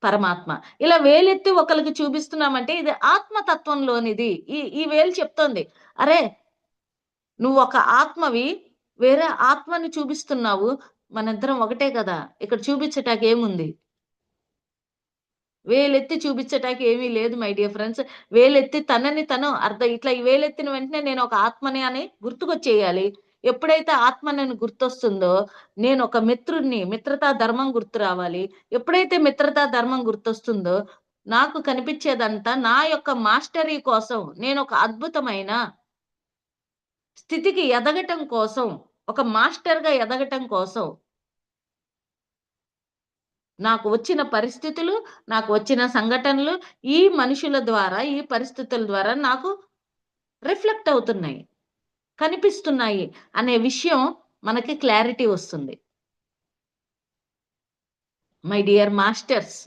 పరమాత్మ. ఇలా వేలెత్తి ఒకళ్ళకి చూపిస్తున్నామంటే ఇది ఆత్మతత్వంలోనిది. ఈ వేలు చెప్తోంది. అరే! నువ్వొక ఆత్మవి. వేరే ఆత్మని చూపిస్తున్నావు. మనిద్దరం ఒకటే కదా! ఇక్కడ చూపించటాకేముంది? వేలెత్తి చూపించటానికి ఏమీ లేదు మై డియర్ ఫ్రెండ్స్. వేలెత్తి తనని తను ఇట్లా ఈ వేలెత్తిన వెంటనే నేనొక ఆత్మని అని గుర్తుకొచ్చేయాలి. ఎప్పుడైతే ఆత్మ అని గుర్తొస్తుందో, నేనొక మిత్రుడిని, మిత్రతా ధర్మం గుర్తు రావాలి. ఎప్పుడైతే మిత్రతా ధర్మం గుర్తొస్తుందో, నాకు కనిపిచ్చేదంతా నా యొక్క మాస్టరీ కోసం, నేనొక అద్భుతమైన స్థితికి ఎదగటం కోసం, ఒక మాస్టర్‌గా ఎదగటం కోసం నాకు వచ్చిన పరిస్థితులు, నాకు వచ్చిన సంఘటనలు, ఈ మనుషుల ద్వారా, ఈ పరిస్థితుల ద్వారా నాకు రిఫ్లెక్ట్ అవుతున్నాయి. కనిపిస్తున్నాయి అనే విషయం మనకి క్లారిటీ వస్తుంది. మై డియర్ మాస్టర్స్,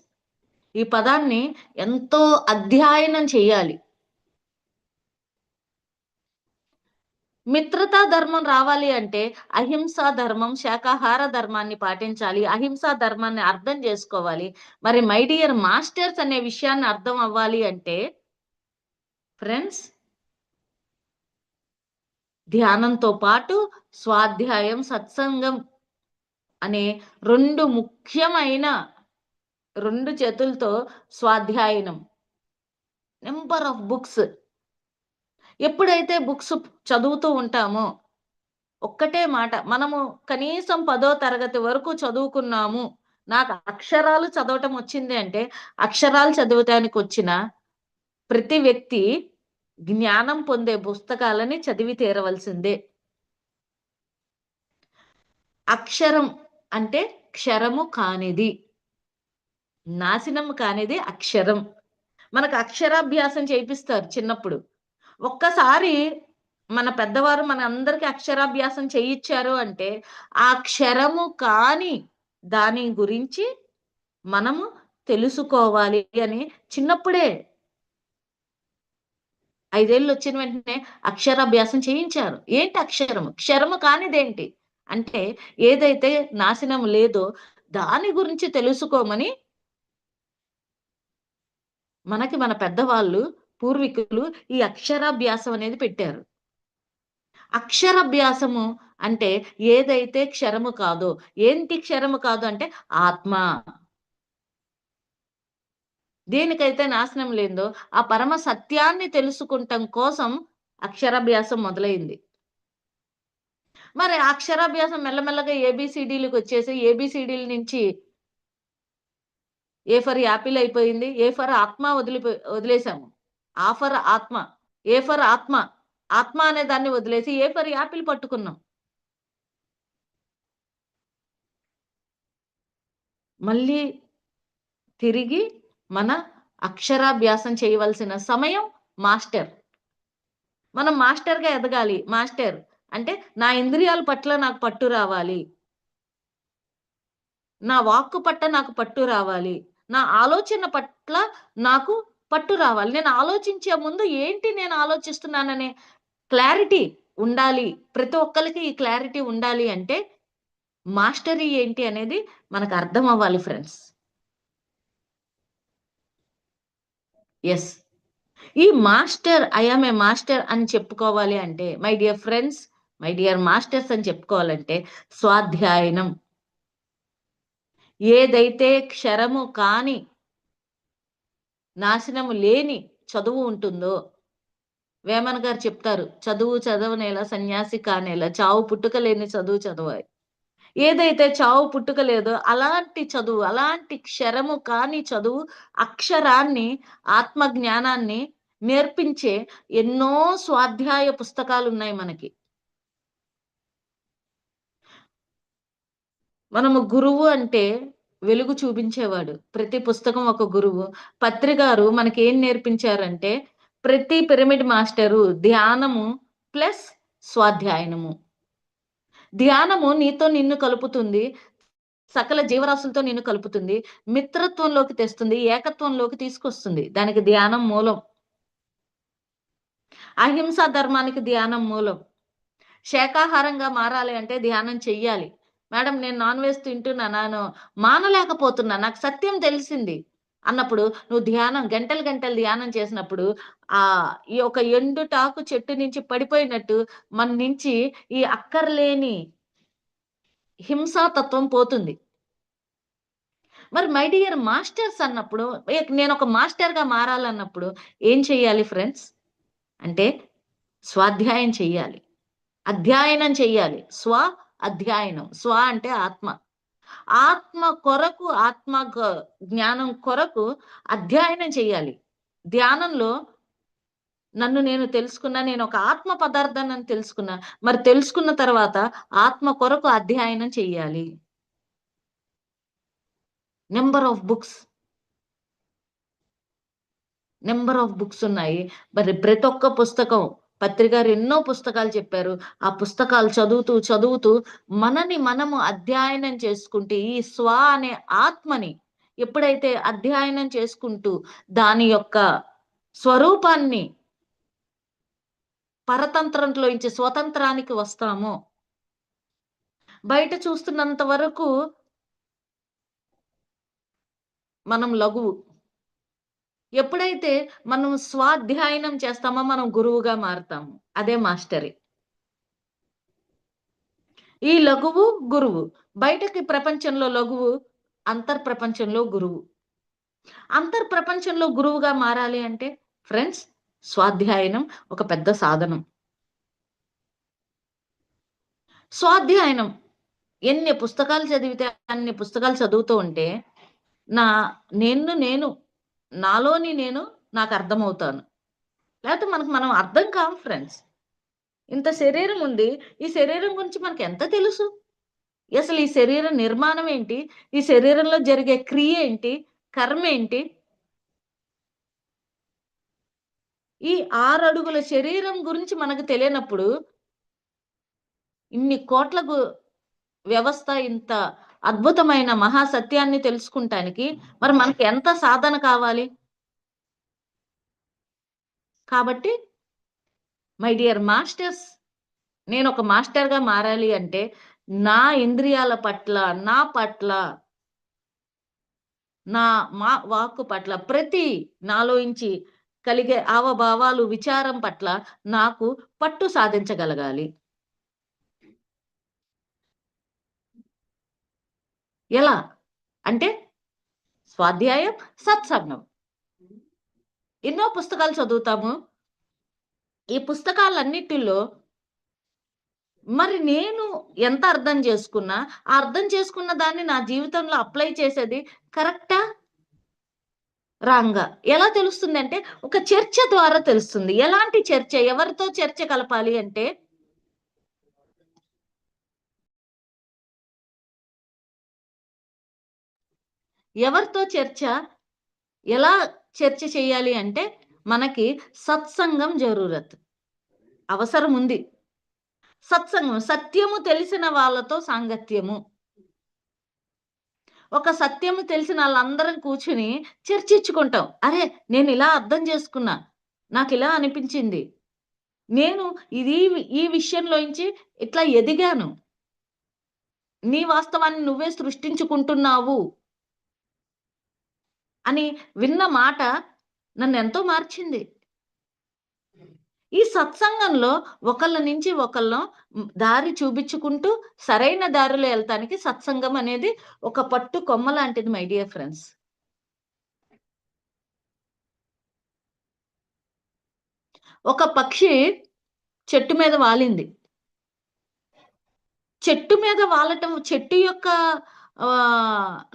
ఈ పదాన్ని ఎంతో అధ్యయనం చేయాలి. మిత్రతా ధర్మం రావాలి అంటే అహింసా ధర్మం, శాకాహార ధర్మాన్ని పాటించాలి. అహింసా ధర్మాన్ని అర్థం జేసుకోవాలి. మరి మై డియర్ మాస్టర్స్ అనే విషయాన్ని అర్థం అవ్వాలి అంటే ఫ్రెండ్స్ ధ్యానంతో పాటు స్వాధ్యాయం, సత్సంగం అనే 2 ముఖ్యమైన 2 చేతులతో స్వాధ్యాయనం. Number of books. ఎప్పుడైతే బుక్స్ చదువుతూ ఉంటామో, ఒక్కటే మాట మనము కనీసం 10వ తరగతి వరకు చదువుకున్నాము. నాకు అక్షరాలు చదవటం వచ్చింది అంటే, అక్షరాలు చదవటానికొచ్చిన ప్రతి వ్యక్తి జ్ఞానం పొందే పుస్తకాలని చదివి తీరవలసిందే. అక్షరం అంటే క్షరము కానిది. నాశనం కానిది అక్షరం. మనకు అక్షరాభ్యాసం చేపిస్తారు చిన్నప్పుడు. ఒక్కసారి మన పెద్దవారు మనందరికి అక్షరాభ్యాసం చేయిచ్చారు అంటే, ఆ అక్షరము కాని దాని గురించి మనము తెలుసుకోవాలి అని చిన్నప్పుడే 5 ఏళ్ళొచ్చిన వెంటనే అక్షరాభ్యాసం చేయించారు. ఏంటి అక్షరము? క్షరము కానిదేంటి? అంటే ఏదైతే నాశనం లేదో దాని గురించి తెలుసుకోమని మనకి మన పెద్దవాళ్ళు, పూర్వీకులు ఈ అక్షరాభ్యాసం అనేది పెట్టారు. అక్షరాభ్యాసము అంటే ఏదైతే క్షరము కాదో, ఏంటి క్షరము కాదు అంటే ఆత్మ. దేనికైతే నాశనం లేందో ఆ పరమ సత్యాన్ని తెలుసుకుంటం కోసం అక్షరాభ్యాసం మొదలైంది. మరి ఆ అక్షరాభ్యాసం మెల్లమెల్లగా ఏబీసీడీలకొచ్చేసి ఏబీసీడీల నుంచి ఏ ఫర్ యాపిల్ అయిపోయింది. ఏ ఫర్ ఆత్మ వదిలేసాము. ఆ ఫర్ ఆత్మ. ఏ ఫర్ ఆత్మ. ఆత్మ అనే దాన్ని వదిలేసి ఏ ఫర్ యాపిల్ పట్టుకున్నాం. మళ్ళీ తిరిగి మన అక్షరాభ్యాసం చేయవలసిన సమయం మాస్టర్. మనం మాస్టర్‌గా ఎదగాలి. మాస్టర్ అంటే నా ఇంద్రియాల పట్ల నాకు పట్టు రావాలి. నా వాక్కు పట్ల నాకు పట్టు రావాలి. నా ఆలోచన పట్ల నాకు పట్టు రావాలి. నేను ఆలోచించే ముందు ఏంటి నేను ఆలోచిస్తున్నాననే క్లారిటీ ఉండాలి. ప్రతి ఒక్కళ్ళకి ఈ క్లారిటీ ఉండాలి అంటే మాస్టరీ ఏంటి అనేది మనకు అర్థం అవ్వాలి ఫ్రెండ్స్. యెస్. ఈ master I am a master అని చెప్పుకోవాలి అంటే my dear friends, my dear masters అని చెప్పుకోవాలంటే స్వాధ్యాయనం. ఏదైతే క్షరము కాని, నాశనము లేని చదువు ఉంటుందో వేమన గారు చెప్తారు. చదువు చదవనేల సన్యాసి కానేల చావు పుట్టుక లేని చదువు చదవాలి. ఏదైతే చావు పుట్టుక లేదో అలాంటి చదువు, అలాంటి క్షరము కాని చదువు, అక్షరాన్ని, ఆత్మ జ్ఞానాన్ని నేర్పించే ఎన్నో స్వాధ్యాయ పుస్తకాలున్నాయి మనకి. మనము గురువు అంటే వెలుగు చూపించేవాడు. ప్రతి పుస్తకం ఒక గురువు. పత్రి గారు మనకేం నేర్పించారంటే, ప్రతి పిరమిడ్ మాస్టరు ధ్యానము ప్లస్ స్వాధ్యాయనము. ధ్యానము నీతో నిన్ను కలుపుతుంది. సకల జీవరాశులతో నిన్ను కలుపుతుంది. మిత్రత్వంలోకి తెస్తుంది. ఏకత్వంలోకి తీసుకొస్తుంది. దానికి ధ్యానం మూలం. అహింసా ధర్మానికి ధ్యానం మూలం. శాకాహారంగా మారాలి అంటే ధ్యానం చెయ్యాలి. మేడం నేను నాన్ వెజ్ తింటున్నాను. మానలేకపోతున్నా. నాకు సత్యం తెలిసింది. అన్నప్పుడు నువ్వు ధ్యానం గంటలు గంటలు ధ్యానం చేసినప్పుడు ఈ ఒక ఎండుటాకు చెట్టు నుంచి పడిపోయినట్టు మన నుంచి ఈ అక్కర్లేని హింసాతత్వం పోతుంది. మరి మై డియర్ మాస్టర్స్ అన్నప్పుడు నేనొక మాస్టర్‌గా మారాలన్నప్పుడు ఏం చేయాలి ఫ్రెండ్స్? అంటే స్వాధ్యాయం చెయ్యాలి. అధ్యయనం చెయ్యాలి. అధ్యయనం. అంటే ఆత్మ. ఆత్మ కొరకు జ్ఞానం కొరకు అధ్యయనం చెయ్యాలి. ధ్యానంలో నన్ను నేను తెలుసుకున్నా. నేనొక ఆత్మ పదార్థాన్నని తెలుసుకున్నా. మరి తెలుసుకున్న తర్వాత ఆత్మ కొరకు అధ్యయనం చెయ్యాలి. Number of books. Number of books ఉన్నాయి. మరి ప్రతొక్క పుస్తకం పత్రిగారు ఎన్నో పుస్తకాలు చెప్పారు. ఆ పుస్తకాలు చదువుతూ, చదువుతూ మనని మనము అధ్యయనం చేసుకుంటే ఈ అనే ఆత్మని ఎప్పుడైతే అధ్యయనం చేసుకుంటూ దాని యొక్క స్వరూపాన్ని పరతంత్రంలోంచి స్వతంత్రానికి వస్తామో, బయట చూస్తున్నంత వరకు మనం లఘువు. ఎప్పుడైతే మనం స్వాధ్యాయనం చేస్తామో మనం గురువుగా మారతాము. అదే మాస్టరీ. ఈ లఘువు, గురువు. బయటకి ప్రపంచంలో లఘువు, అంతర్ప్రపంచంలో గురువు. అంతర్ప్రపంచంలో గురువుగా మారాలి అంటే ఫ్రెండ్స్ స్వాధ్యాయనం ఒక పెద్ద సాధనం. స్వాధ్యాయనం ఎన్ని పుస్తకాలు చదివితే అన్ని పుస్తకాలు చదువుతూ ఉంటే నేను నాలోని నేను నాకు అర్థమవుతాను. లేకపోతే మనం అర్థం కాము ఫ్రెండ్స్. ఇంత శరీరం ఉంది. ఈ శరీరం గురించి మనకెంత తెలుసు? అసలు ఈ శరీర నిర్మాణం ఏంటి? ఈ శరీరంలో జరిగే క్రియ ఏంటి? కర్మ ఏంటి? ఈ 6 అడుగుల శరీరం గురించి మనకు తెలియనప్పుడు ఇన్ని కోట్ల వ్యవస్థ ఇంత అద్భుతమైన మహాసత్యాన్ని తెలుసుకుంటానికి మరి మనకి ఎంత సాధన కావాలి? కాబట్టి మై డియర్ మాస్టర్స్, నేనొక మాస్టర్‌గా మారాలి అంటే నా ఇంద్రియాల పట్ల, నా పట్ల, వాక్కు పట్ల నాలోంచి కలిగే హావభావాలు, విచారం పట్ల నాకు పట్టు సాధించగలగాలి. ఎలా? అంటే స్వాధ్యాయం, సత్సంగం. ఎన్నో పుస్తకాలు చదువుతాము. ఈ పుస్తకాలన్నిటిలో మరి నేను ఎంత అర్థం చేసుకున్నా, ఆ అర్థం చేసుకున్న దాన్ని నా జీవితంలో అప్లై చేసేది కరెక్టా? రాంగా? ఎలా తెలుస్తుందంటే ఒక చర్చ ద్వారా తెలుస్తుంది. ఎలాంటి చర్చ? ఎవరితో చర్చ కలపాలి అంటే ఎవరితో చర్చ? ఎలా చర్చ చేయాలి అంటే మనకి సత్సంగం జరూరత్. అవసరం ఉంది. సత్సంగం సత్యము తెలిసిన వాళ్ళతో సాంగత్యము. ఒక సత్యము తెలిసిన ఆళ్ళందరం కూర్చొని చర్చించుకుంటాం. అరే! నేనిలా అర్థం చేసుకున్నా. నాకిలా అనిపించింది. నేను ఈ విషయంలోంచి ఇట్లా ఎదిగాను. నీ వాస్తవాన్ని నువ్వే సృష్టించుకుంటున్నావు అని విన్న మాట నన్నెంతో మార్చింది. ఈ సత్సంగంలో ఒకళ్ళ నుంచి ఒకళ్ళం దారి చూపించుకుంటూ సరైన దారిలో ఎళ్తానికి సత్సంగం అనేది ఒక పట్టు కొమ్మ లాంటిది మై డియర్ ఫ్రెండ్స్. ఒక పక్షి చెట్టు మీద వాలింది. చెట్టు మీద వాలటం చెట్టు యొక్క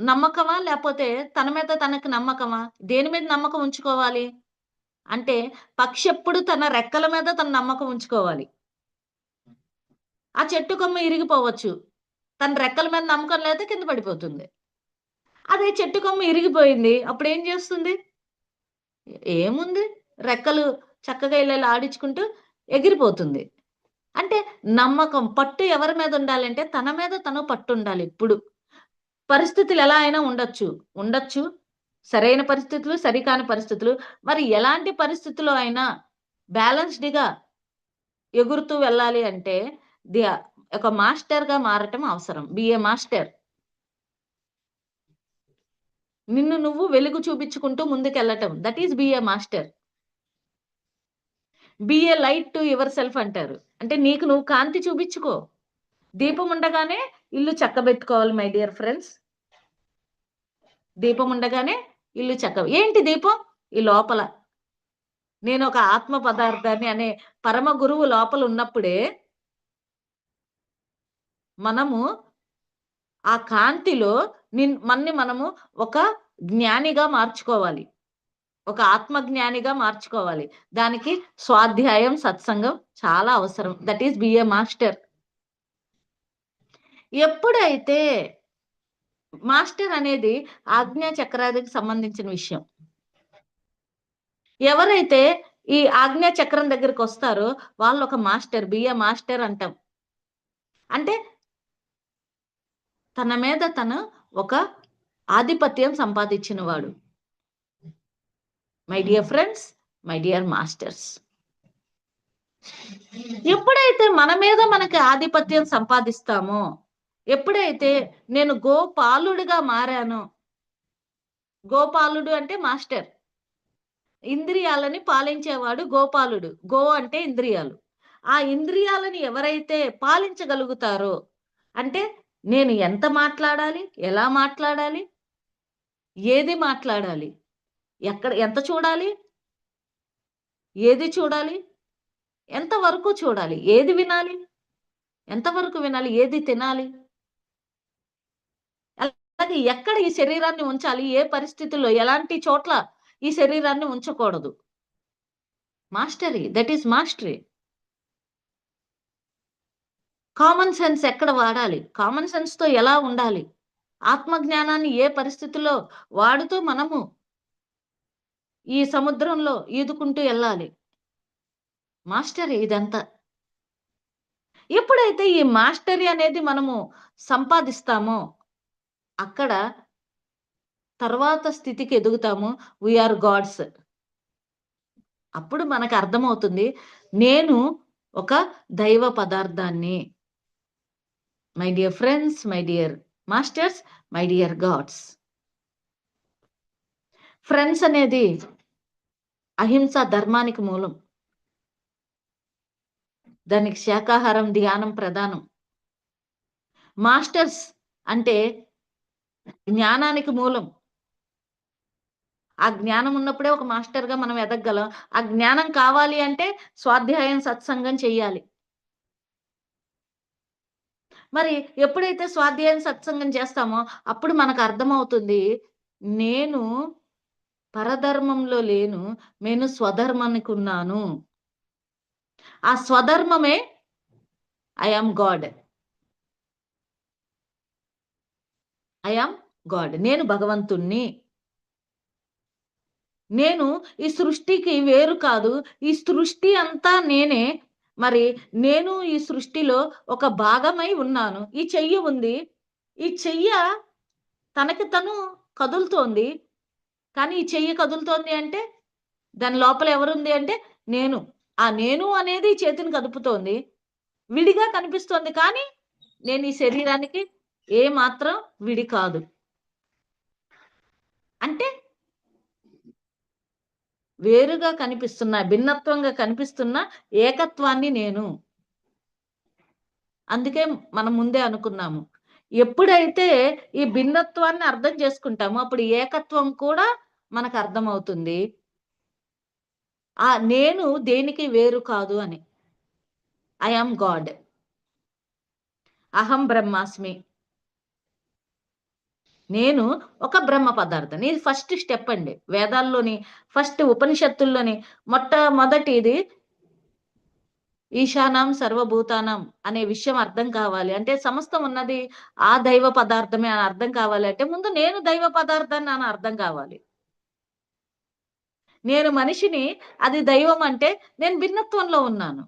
నమ్మకమా? లేపోతే తన మీద తనకి నమ్మకమా? దేని మీద నమ్మకం ఉంచుకోవాలి? అంటే పక్షి ఎప్పుడు తన రెక్కల మీద తన నమ్మకం ఉంచుకోవాలి. ఆ చెట్టు కొమ్మ ఇరిగిపోవచ్చు. తన రెక్కల మీద నమ్మకం లేతే కింద పడిపోతుంది. అదే చెట్టు కొమ్మ ఇరిగిపోయింది. అప్పుడేం చేస్తుంది? ఏముంది? రెక్కలు చక్కగా ఇలా ఆడించుకుంటూ ఎగిరిపోతుంది. అంటే నమ్మకం, పట్టు ఎవరి మీద ఉండాలంటే తన మీద తను పట్టుండాలి ఎప్పుడు. పరిస్థితులు ఎలా అయినా ఉండొచ్చు. ఉండొచ్చు. సరైన పరిస్థితులు, సరికాని పరిస్థితులు. మరి ఎలాంటి పరిస్థితిలో అయినా బ్యాలెన్స్‌డ్‌గా ఎగురుతూ వెళ్ళాలి అంటే ఒక మాస్టర్‌గా మారటం అవసరం. Be a master. నిన్ను నువ్వు వెలుగు చూపించుకుంటూ ముందుకెళ్ళటం. That is be a master. Be a light to yourself అంటారు. అంటే నీకు నువ్వు కాంతి చూపించుకో. దీపం ఉండగానే ఇల్లు చక్కబెట్టుకోవాలి మై డియర్ ఫ్రెండ్స్. దీపం ఉండగానే ఇల్లు ఏంటి దీపం? ఈ లోపల. నేనొక ఆత్మ పదార్థాన్ని అనే పరమ గురువు లోపల ఉన్నప్పుడే మనము ఆ కాంతిలో మనము ఒక జ్ఞానిగా మార్చుకోవాలి. ఒక ఆత్మ జ్ఞానిగా మార్చుకోవాలి. దానికి స్వాధ్యాయం, సత్సంగం చాలా అవసరం. That is be a master. ఎప్పుడైతే మాస్టర్ అనేది ఆజ్ఞా చక్రానికి సంబంధించిన విషయం. ఎవరైతే ఈ ఆజ్ఞా చక్రం దగ్గరకొస్తారో వాళ్ళొక మాస్టర్. బి ఏ మాస్టర్ అంటాం. అంటే తన మీద తను ఒక ఆధిపత్యం సంపాదించినవాడు. My dear friends, my dear masters. ఎప్పుడైతే మన మీద మనకి ఆధిపత్యం సంపాదిస్తామో, ఎప్పుడైతే నేను గోపాలుడిగా మారానో, గోపాలుడు అంటే మాస్టర్. ఇంద్రియాలని పాలించేవాడు గోపాలుడు. గో అంటే ఇంద్రియాలు. ఆ ఇంద్రియాలని ఎవరైతే పాలించగలుగుతారో, అంటే నేను ఎంత మాట్లాడాలి? ఎలా మాట్లాడాలి? ఏది మాట్లాడాలి? ఎంత చూడాలి? ఏది చూడాలి? ఎంతవరకు చూడాలి? ఏది వినాలి? ఎంతవరకు వినాలి? ఏది తినాలి? అలాగే ఎక్కడ ఈ శరీరాన్ని ఉంచాలి? ఏ పరిస్థితుల్లో, ఎలాంటి చోట్ల ఈ శరీరాన్ని ఉంచకూడదు. Mastery. That is mastery. Common sense ఎక్కడ వాడాలి? కామన్ సెన్స్‌తో ఎలా ఉండాలి? ఆత్మజ్ఞానాన్ని ఏ పరిస్థితిలో వాడుతూ మనము ఈ సముద్రంలో ఈదుకుంటూ ఎళ్ళాలి. మాస్టరీ ఇదంతా. ఎప్పుడైతే ఈ మాస్టరీ అనేది మనము సంపాదిస్తామో, అక్కడ తర్వాత స్థితికి ఎదుగుతాము. We are God's. అప్పుడు మనకు అర్థమవుతుంది. నేను ఒక దైవ పదార్థాన్ని. My dear friends, my dear masters, my dear God's. Friends అనేది అహింస ధర్మానికి మూలం. దానికి శాకాహారం, ధ్యానం ప్రధానం. మాస్టర్స్ అంటే జ్ఞానానికి మూలం. ఆ జ్ఞానం ఉన్నప్పుడే ఒక మాస్టర్‌గా మనం ఎదగగలం. ఆ జ్ఞానం కావాలి అంటే స్వాధ్యాయం, సత్సంగం చెయ్యాలి. మరి ఎప్పుడైతే స్వాధ్యాయం, సత్సంగం చేస్తామో అప్పుడు మనకు అర్థమవుతుంది. నేను పరధర్మంలో లేను. నేను స్వధర్మానికున్నాను. ఆ స్వధర్మమే I am God. I am God. నేను భగవంతుడిని. నేను ఈ సృష్టికి వేరు కాదు. ఈ సృష్టి అంతా నేనే. మరి నేను ఈ సృష్టిలో ఒక భాగమై ఉన్నాను. ఈ చెయ్యి ఉంది. ఈ చెయ్య తనకి తను కదులుతోంది. కానీ ఈ చెయ్యి కదులుతోంది అంటే దాని లోపల ఎవరుంది అంటే నేను. ఆ నేను అనేది ఈ చేతిని కదుపుతోంది. విడిగా కనిపిస్తోంది కానీ నేను ఈ శరీరానికి ఏ మాత్రం విడి కాదు. అంటే వేరుగా కనిపిస్తున్న, భిన్నత్వంగా కనిపిస్తున్న ఏకత్వాన్ని నేను. అందుకే మనం ముందే అనుకున్నాము. ఎప్పుడైతే ఈ భిన్నత్వాన్ని అర్థం చేసుకుంటామో అప్పుడు ఏకత్వం కూడా మనకు అర్థమవుతుంది. నేను దేనికి వేరు కాదు అని. I am God. అహం బ్రహ్మాస్మి. నేను ఒక బ్రహ్మ పదార్థం. ఇది ఫస్ట్ స్టెప్ అండి. వేదాల్లోని ఫస్ట్ ఉపనిషత్తుల్లోని మొట్టమొదటిది ఈశానాం సర్వభూతానాం అనే విషయం అర్థం కావాలి. అంటే సమస్తం ఉన్నది ఆ దైవ పదార్థమే అని అర్థం కావాలి అంటే ముందు నేను దైవ పదార్థాన్ని అని అర్థం కావాలి. నేను మనిషిని, అది దైవం అంటే నేను భిన్నత్వంలో ఉన్నాను.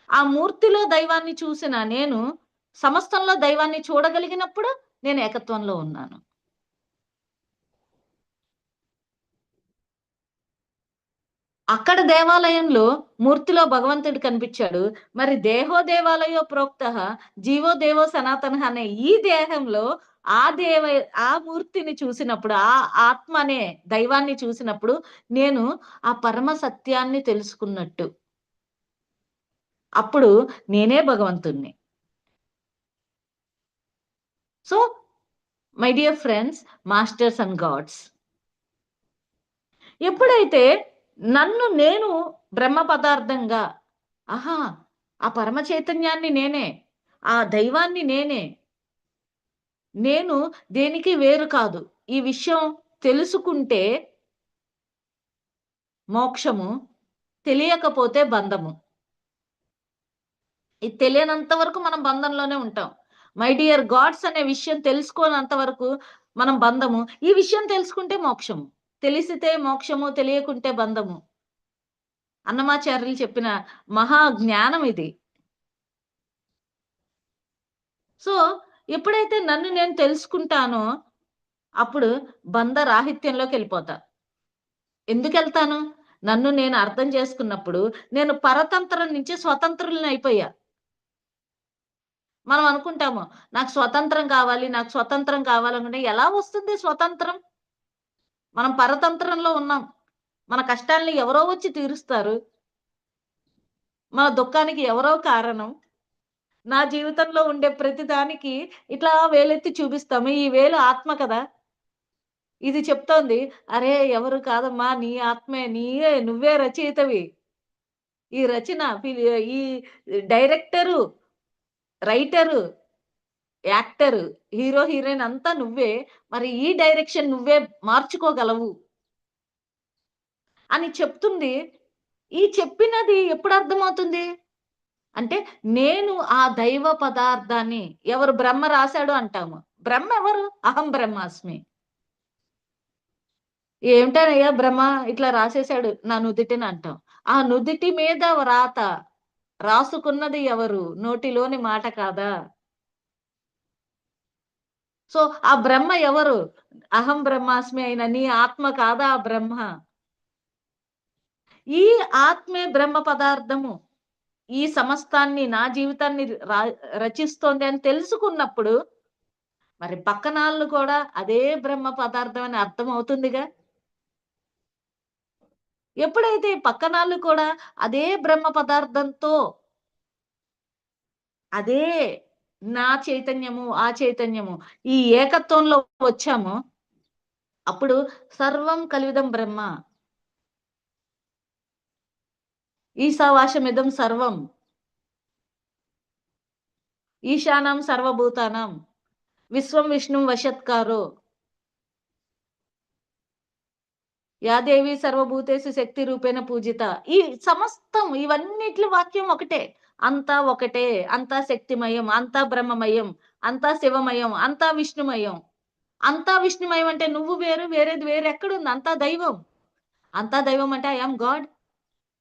ఆ మూర్తిలో దైవాన్ని చూసిన నేను సమస్తంలో దైవాన్ని చూడగలిగినప్పుడు నేను ఏకత్వంలో ఉన్నాను. అక్కడ దేవాలయంలో మూర్తిలో భగవంతుడు కనిపిచ్చాడు. మరి దేహో దేవాలయో ప్రోక్తః జీవో దేవో సనాతనః అనే ఈ దేహంలో ఆ దేవ ఆ మూర్తిని చూసినప్పుడు, ఆ ఆత్మ అనే దైవాన్ని చూసినప్పుడు నేను ఆ పరమ సత్యాన్ని తెలుసుకున్నట్టు. అప్పుడు నేనే భగవంతుడిని. So, my dear friends, masters and gods, ఎప్పుడైతే నన్ను నేను బ్రహ్మ పదార్థంగా, ఆహా! ఆ పరమ చైతన్యాన్ని నేనే, ఆ దైవాన్ని నేనే, నేను దేనికి వేరు కాదు. ఈ విషయం తెలుసుకుంటే మోక్షము, తెలియకపోతే బంధము. ఇది తెలియనంత వరకు మనం బంధంలోనే ఉంటాం. మై డియర్ గాడ్స్ అనే విషయం తెలుసుకోనంత వరకు మనం బంధము. ఈ విషయం తెలుసుకుంటే మోక్షము. తెలిసితే మోక్షము, తెలియకుంటే బంధము. అన్నమాచార్యులు చెప్పిన మహా జ్ఞానం ఇది. సో, ఎప్పుడైతే నన్ను నేను తెలుసుకుంటానో, అప్పుడు బంధ రాహిత్యంలోకెళ్ళిపోతా. ఎందుకెళ్తాను? నన్ను నేను అర్థం చేసుకున్నప్పుడు, నేను పరతంత్రం నుంచి స్వతంత్రుడినయిపోయా. మనం అనుకుంటాము, నాకు స్వతంత్రం కావాలి, నాకు స్వతంత్రం కావాలనుకుంటే ఎలా వస్తుంది స్వతంత్రం? మనం పరతంత్రంలో ఉన్నాం. మన కష్టాల్ని ఎవరో వచ్చి తీరుస్తారు. మన దుఃఖానికి ఎవరో కారణం. నా జీవితంలో ఉండే ప్రతి దానికి ఇట్లా వేలెత్తి చూపిస్తాము. ఈ వేలు ఆత్మ కదా! ఇది చెప్తోంది, "అరే! ఎవరు కాదమ్మా! నీ ఆత్మే. నువ్వే రచయితవి. ఈ రచన ఈ director, writer, actor, hero, heroine అంతా నువ్వే. మరి ఈ డైరెక్షన్ నువ్వే మార్చుకోగలవు" అని చెప్తుంది. ఈ చెప్పినది ఎప్పుడు అర్థమవుతుంది? అంటే నేను ఆ దైవ పదార్థాన్ని ఎవరు బ్రహ్మ రాసాడు అంటాము. బ్రహ్మ ఎవరు? అహం బ్రహ్మాస్మి. ఏమిటోనయ్యా బ్రహ్మ ఇట్లా రాసేసాడు నా నుదిటిన అంటాం. ఆ నుదిటి మీద వ్రాత రాసుకున్నది ఎవరు? నోటిలోని మాట కాదా? సో, ఆ బ్రహ్మ ఎవరు? అహం బ్రహ్మాస్మి అయిన నీ ఆత్మ కాదా ఆ బ్రహ్మ? ఈ ఆత్మే బ్రహ్మ పదార్థము. ఈ సమస్తాన్ని నా జీవితాన్ని రా రచిస్తోంది అని తెలుసుకున్నప్పుడు, మరి పక్కనాళ్ళు కూడా అదే బ్రహ్మ పదార్థం అని అర్థమవుతుందిగా. ఎప్పుడైతే పక్కనాళ్ళు కూడా అదే బ్రహ్మ పదార్థంతో, అదే నా చైతన్యము, ఆ చైతన్యము ఈ ఏకత్వంలో వచ్చామో, అప్పుడు సర్వం కలివిదం బ్రహ్మ. ఈశావాస్యమిదం సర్వం. ఈశానాం సర్వభూతానాం. విశ్వం విష్ణుం వశత్కారో. యా దేవి సర్వభూతేషు శక్తి రూపేణ పూజిత. ఈ సమస్తం ఇవన్నిట్లి వాక్యం ఒకటే. అంతా ఒకటే. అంతా శక్తిమయం, అంతా బ్రహ్మమయం, అంతా శివమయం, అంతా విష్ణుమయం. అంతా విష్ణుమయం అంటే నువ్వు వేరు, వేరేది వేరెక్కడుంది? అంతా దైవం. అంతా దైవం అంటే ఐ యామ్ గాడ్.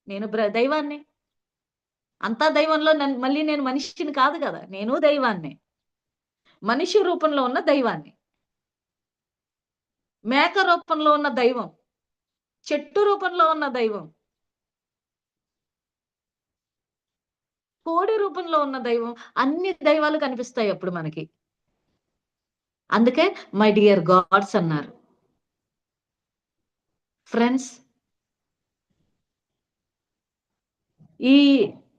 నేను దైవాన్ని. అంతా దైవంలో మళ్ళీ నేను మనిషిని కాదు గదా! నేను దైవాన్నే. మనిషి రూపంలో ఉన్న దైవాన్ని. మేక రూపంలో ఉన్న దైవం. చెట్టు రూపంలో ఉన్న దైవం. కోడి రూపంలో ఉన్న దైవం. అన్ని దైవాలు కనిపిస్తాయి అప్పుడు మనకి. అందుకే మై డియర్ గాడ్స్ అన్నారు. ఫ్రెండ్స్, ఈ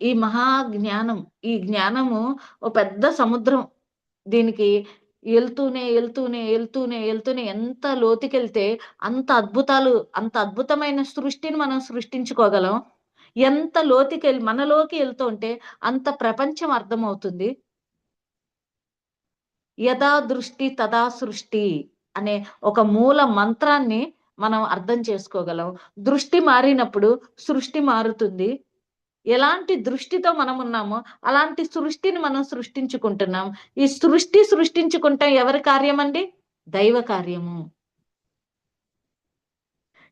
ఈ మహా జ్ఞానం, ఈ జ్ఞానము ఓ పెద్ద సముద్రం. దీనికి ఎళ్తూనే ఎంత లోతుకెళ్తే అంత అద్భుతాలు, అంత అద్భుతమైన సృష్టిని మనం సృష్టించుకోగలం. ఎంత లోతుకెళ్ళి మనలోకి ఎళ్తుంటే అంత ప్రపంచం అర్థమవుతుంది. యథా దృష్టి తదా సృష్టి అనే ఒక మూల మంత్రాన్ని మనం అర్థం చేసుకోగలం. దృష్టి మారినప్పుడు సృష్టి మారుతుంది. ఎలాంటి దృష్టితో మనమున్నామో, అలాంటి సృష్టిని మనం సృష్టించుకుంటున్నాం. ఈ సృష్టి సృష్టించుకుంటం ఎవరి కార్యమండి? దైవ కార్యము.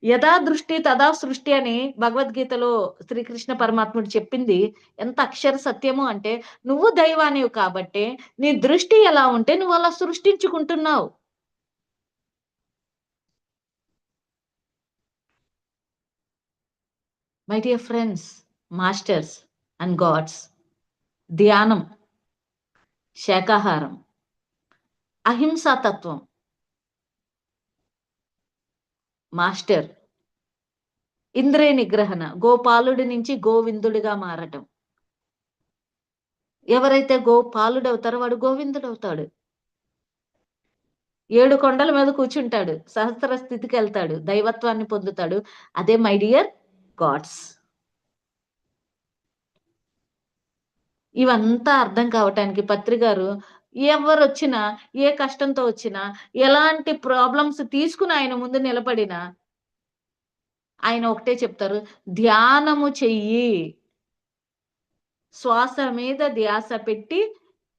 యథా దృష్టి తదా సృష్టి అని భగవద్గీతలో శ్రీకృష్ణ పరమాత్ముడు చెప్పింది ఎంత అక్షర సత్యము అంటే, నువ్వు దైవానివి కాబట్టే, నీ దృష్టి ఎలా ఉంటే నువ్వలా సృష్టించుకుంటున్నావు. My dear friends, masters and gods, ధ్యానం, శాకాహారం, అహింసా తత్వం, మాస్టర్, ఇంద్రియ నిగ్రహణ, గోపాలుడి నుంచి గోవిందుడిగా మారటం. ఎవరైతే గోపాలుడవుతారో వాడు గోవిందుడవుతాడు. 7 కొండల మీద కూర్చుంటాడు, సహస్ర స్థితికి వెళ్తాడు, దైవత్వాన్ని పొందుతాడు. అదే మై డియర్ గాడ్స్. ఇవంతా అర్థం కావటానికి పత్రి గారు ఎవరొచ్చినా, ఏ కష్టంతో వచ్చినా, ఎలాంటి ప్రాబ్లమ్స్ తీసుకుని ఆయన ముందు నిలబడినా ఆయన ఒకటే చెప్తారు, ధ్యానము చెయ్యి. శ్వాస మీద ధ్యాస పెట్టి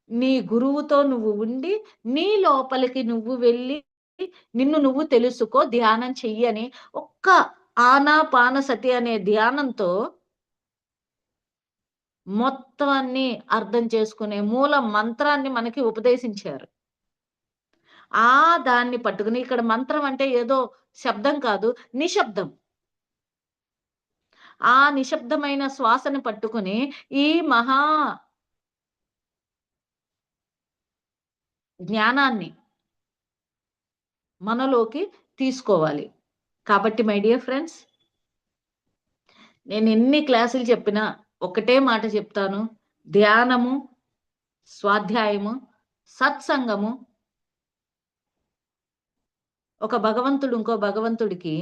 నీ గురువుతో నువ్వు ఉండి నీ లోపలికి నువ్వు వెళ్ళి నిన్ను నువ్వు తెలుసుకో, ధ్యానం చెయ్యి అని ఒక్క ఆనాపానసతి అనే ధ్యానంతో మొత్తాన్ని అర్థం చేసుకునే మూల మంత్రాన్ని మనకి ఉపదేశించారు. దాన్ని పట్టుకుని, ఇక్కడ మంత్రం అంటే ఏదో శబ్దం కాదు, నిశ్శబ్దం. ఆ నిశ్శబ్దమైన శ్వాసని పట్టుకుని ఈ మహా జ్ఞానాన్ని మనలోకి తీసుకోవాలి. కాబట్టి మై డియర్ ఫ్రెండ్స్, నేను ఎన్ని క్లాసులు చెప్పినా ఒకటే మాట చెప్తాను, ధ్యానము, స్వాధ్యాయము, సత్సంగము, ఒక భగవంతుడు ఇంకో భగవంతుడికి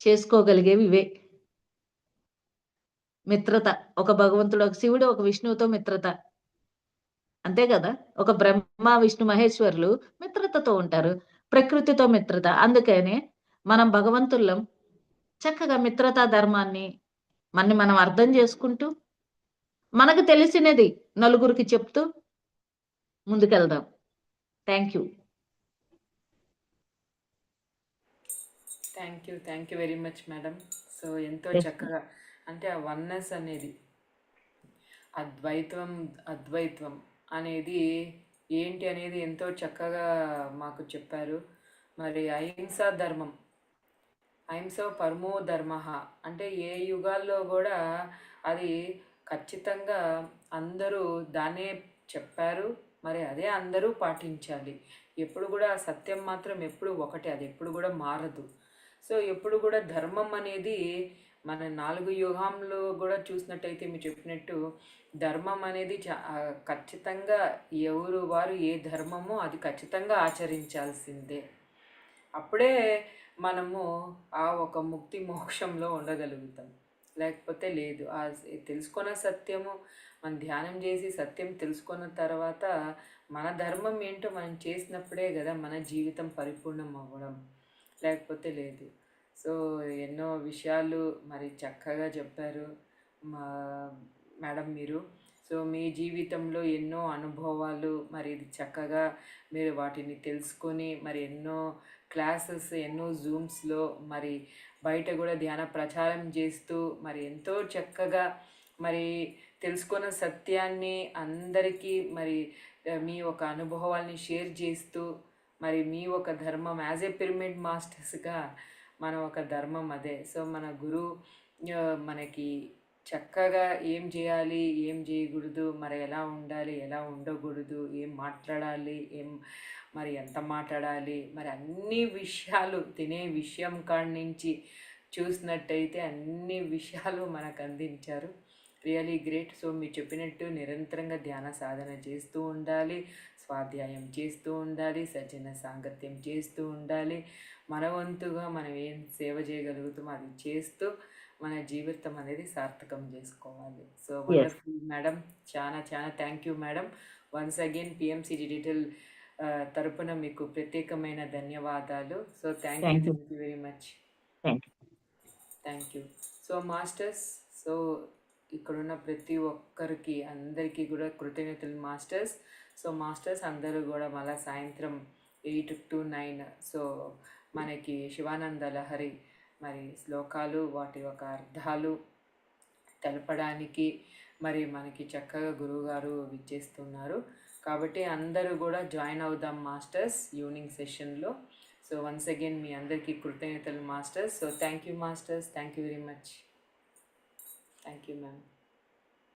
చేసుకోగలిగేవి ఇవే. మిత్రత, ఒక భగవంతుడు, ఒక శివుడు, ఒక విష్ణువుతో మిత్రత, అంతే కదా. ఒక బ్రహ్మ, విష్ణు, మహేశ్వరులు మిత్రతతో ఉంటారు, ప్రకృతితో మిత్రత. అందుకనే మనం భగవంతులం చక్కగా మిత్రతా ధర్మాన్ని మనం అర్థం చేసుకుంటూ మనకు తెలిసినది నలుగురికి చెప్తూ ముందుకెళ్దాం. Thank you. Thank you very much madam. So ఎంతో చక్కగా, అంటే ఆ వన్నెస్ అనేది, అద్వైత్వం అనేది ఏంటి అనేది ఎంతో చక్కగా మాకు చెప్పారు. మరి అహింసా ధర్మం, అహింస పరమో ధర్మ, అంటే ఏ యుగాల్లో కూడా అది ఖచ్చితంగా అందరూ దాన్నే చెప్పారు. మరి అదే అందరూ పాటించాలి. ఎప్పుడు కూడా సత్యం మాత్రం ఎప్పుడు ఒకటే, అది ఎప్పుడు కూడా మారదు. సో ఎప్పుడు కూడా ధర్మం అనేది మన 4 యుగంలో కూడా చూసినట్టయితే మీరు చెప్పినట్టు ధర్మం అనేది ఖచ్చితంగా ఎవరు వారు ఏ ధర్మమో అది ఖచ్చితంగా ఆచరించాల్సిందే. అప్పుడే మనము ఆ ఒక ముక్తి మోక్షంలో ఉండగలుగుతాం, లేకపోతే లేదు. తెలుసుకున్న సత్యము మనం ధ్యానం చేసి సత్యం తెలుసుకున్న తర్వాత మన ధర్మం ఏంటో మనం చేసినప్పుడే కదా మన జీవితం పరిపూర్ణం అవ్వడం, లేకపోతే లేదు. సో ఎన్నో విషయాలు మరి చక్కగా చెప్పారు మేడం మీరు. సో మీ జీవితంలో ఎన్నో అనుభవాలు మరి ఇది చక్కగా మీరు వాటిని తెలుసుకొని మరి ఎన్నో క్లాసెస్, ఎన్నో జూమ్స్లో మరి బయట కూడా ధ్యాన ప్రచారం చేస్తూ మరి ఎంతో చక్కగా మరి తెలుసుకున్న సత్యాన్ని అందరికీ మరి మీ ఒక అనుభవాల్ని షేర్ చేస్తూ మరి మీ ఒక ధర్మం యాజ్ ఏ పిరమిడ్ మాస్టర్స్గా మన ఒక ధర్మం అదే. సో మన గురువు మనకి చక్కగా ఏం చేయాలి, ఏం చేయకూడదు, మరి ఎలా ఉండాలి, ఎలా ఉండకూడదు, ఏం మాట్లాడాలి, మరి ఎంత మాట్లాడాలి, మరి అన్ని విషయాలు, తినే విషయం కాడి నుంచి చూసినట్టయితే అన్ని విషయాలు మనకు అందించారు. Really great. సో మీరు చెప్పినట్టు నిరంతరంగా ధ్యాన సాధన చేస్తూ ఉండాలి, స్వాధ్యాయం చేస్తూ ఉండాలి, సజ్జన సాంగత్యం చేస్తూ ఉండాలి. మన వంతుగా మనం ఏం సేవ చేయగలుగుతామో అది చేస్తూ మన జీవితం అనేది సార్థకం చేసుకోవాలి. సో వండర్ఫుల్ మేడం, చాలా చాలా thank you madam. Once again PMC digital తరపున మీకు ప్రత్యేకమైన ధన్యవాదాలు. So thank you very much. Thank you. So masters, so ఇక్కడున్న ప్రతి ఒక్కరికి అందరికీ కూడా కృతజ్ఞతలు మాస్టర్స్. సో మాస్టర్స్ అందరూ కూడా మళ్ళీ సాయంత్రం 8 to 9 సో మనకి శివానంద లహరి మరి శ్లోకాలు, వాటి యొక్క అర్థాలు తెలపడానికి మరి మనకి చక్కగా గురువుగారు విచ్చేస్తున్నారు. కాబట్టి అందరూ కూడా జాయిన్ అవుదాం మాస్టర్స్ ఈవినింగ్ సెషన్లో. సో వన్స్ అగైన్ మీ అందరికీ కృతజ్ఞతలు masters. So thank you masters, thank you very much. Thank you ma'am.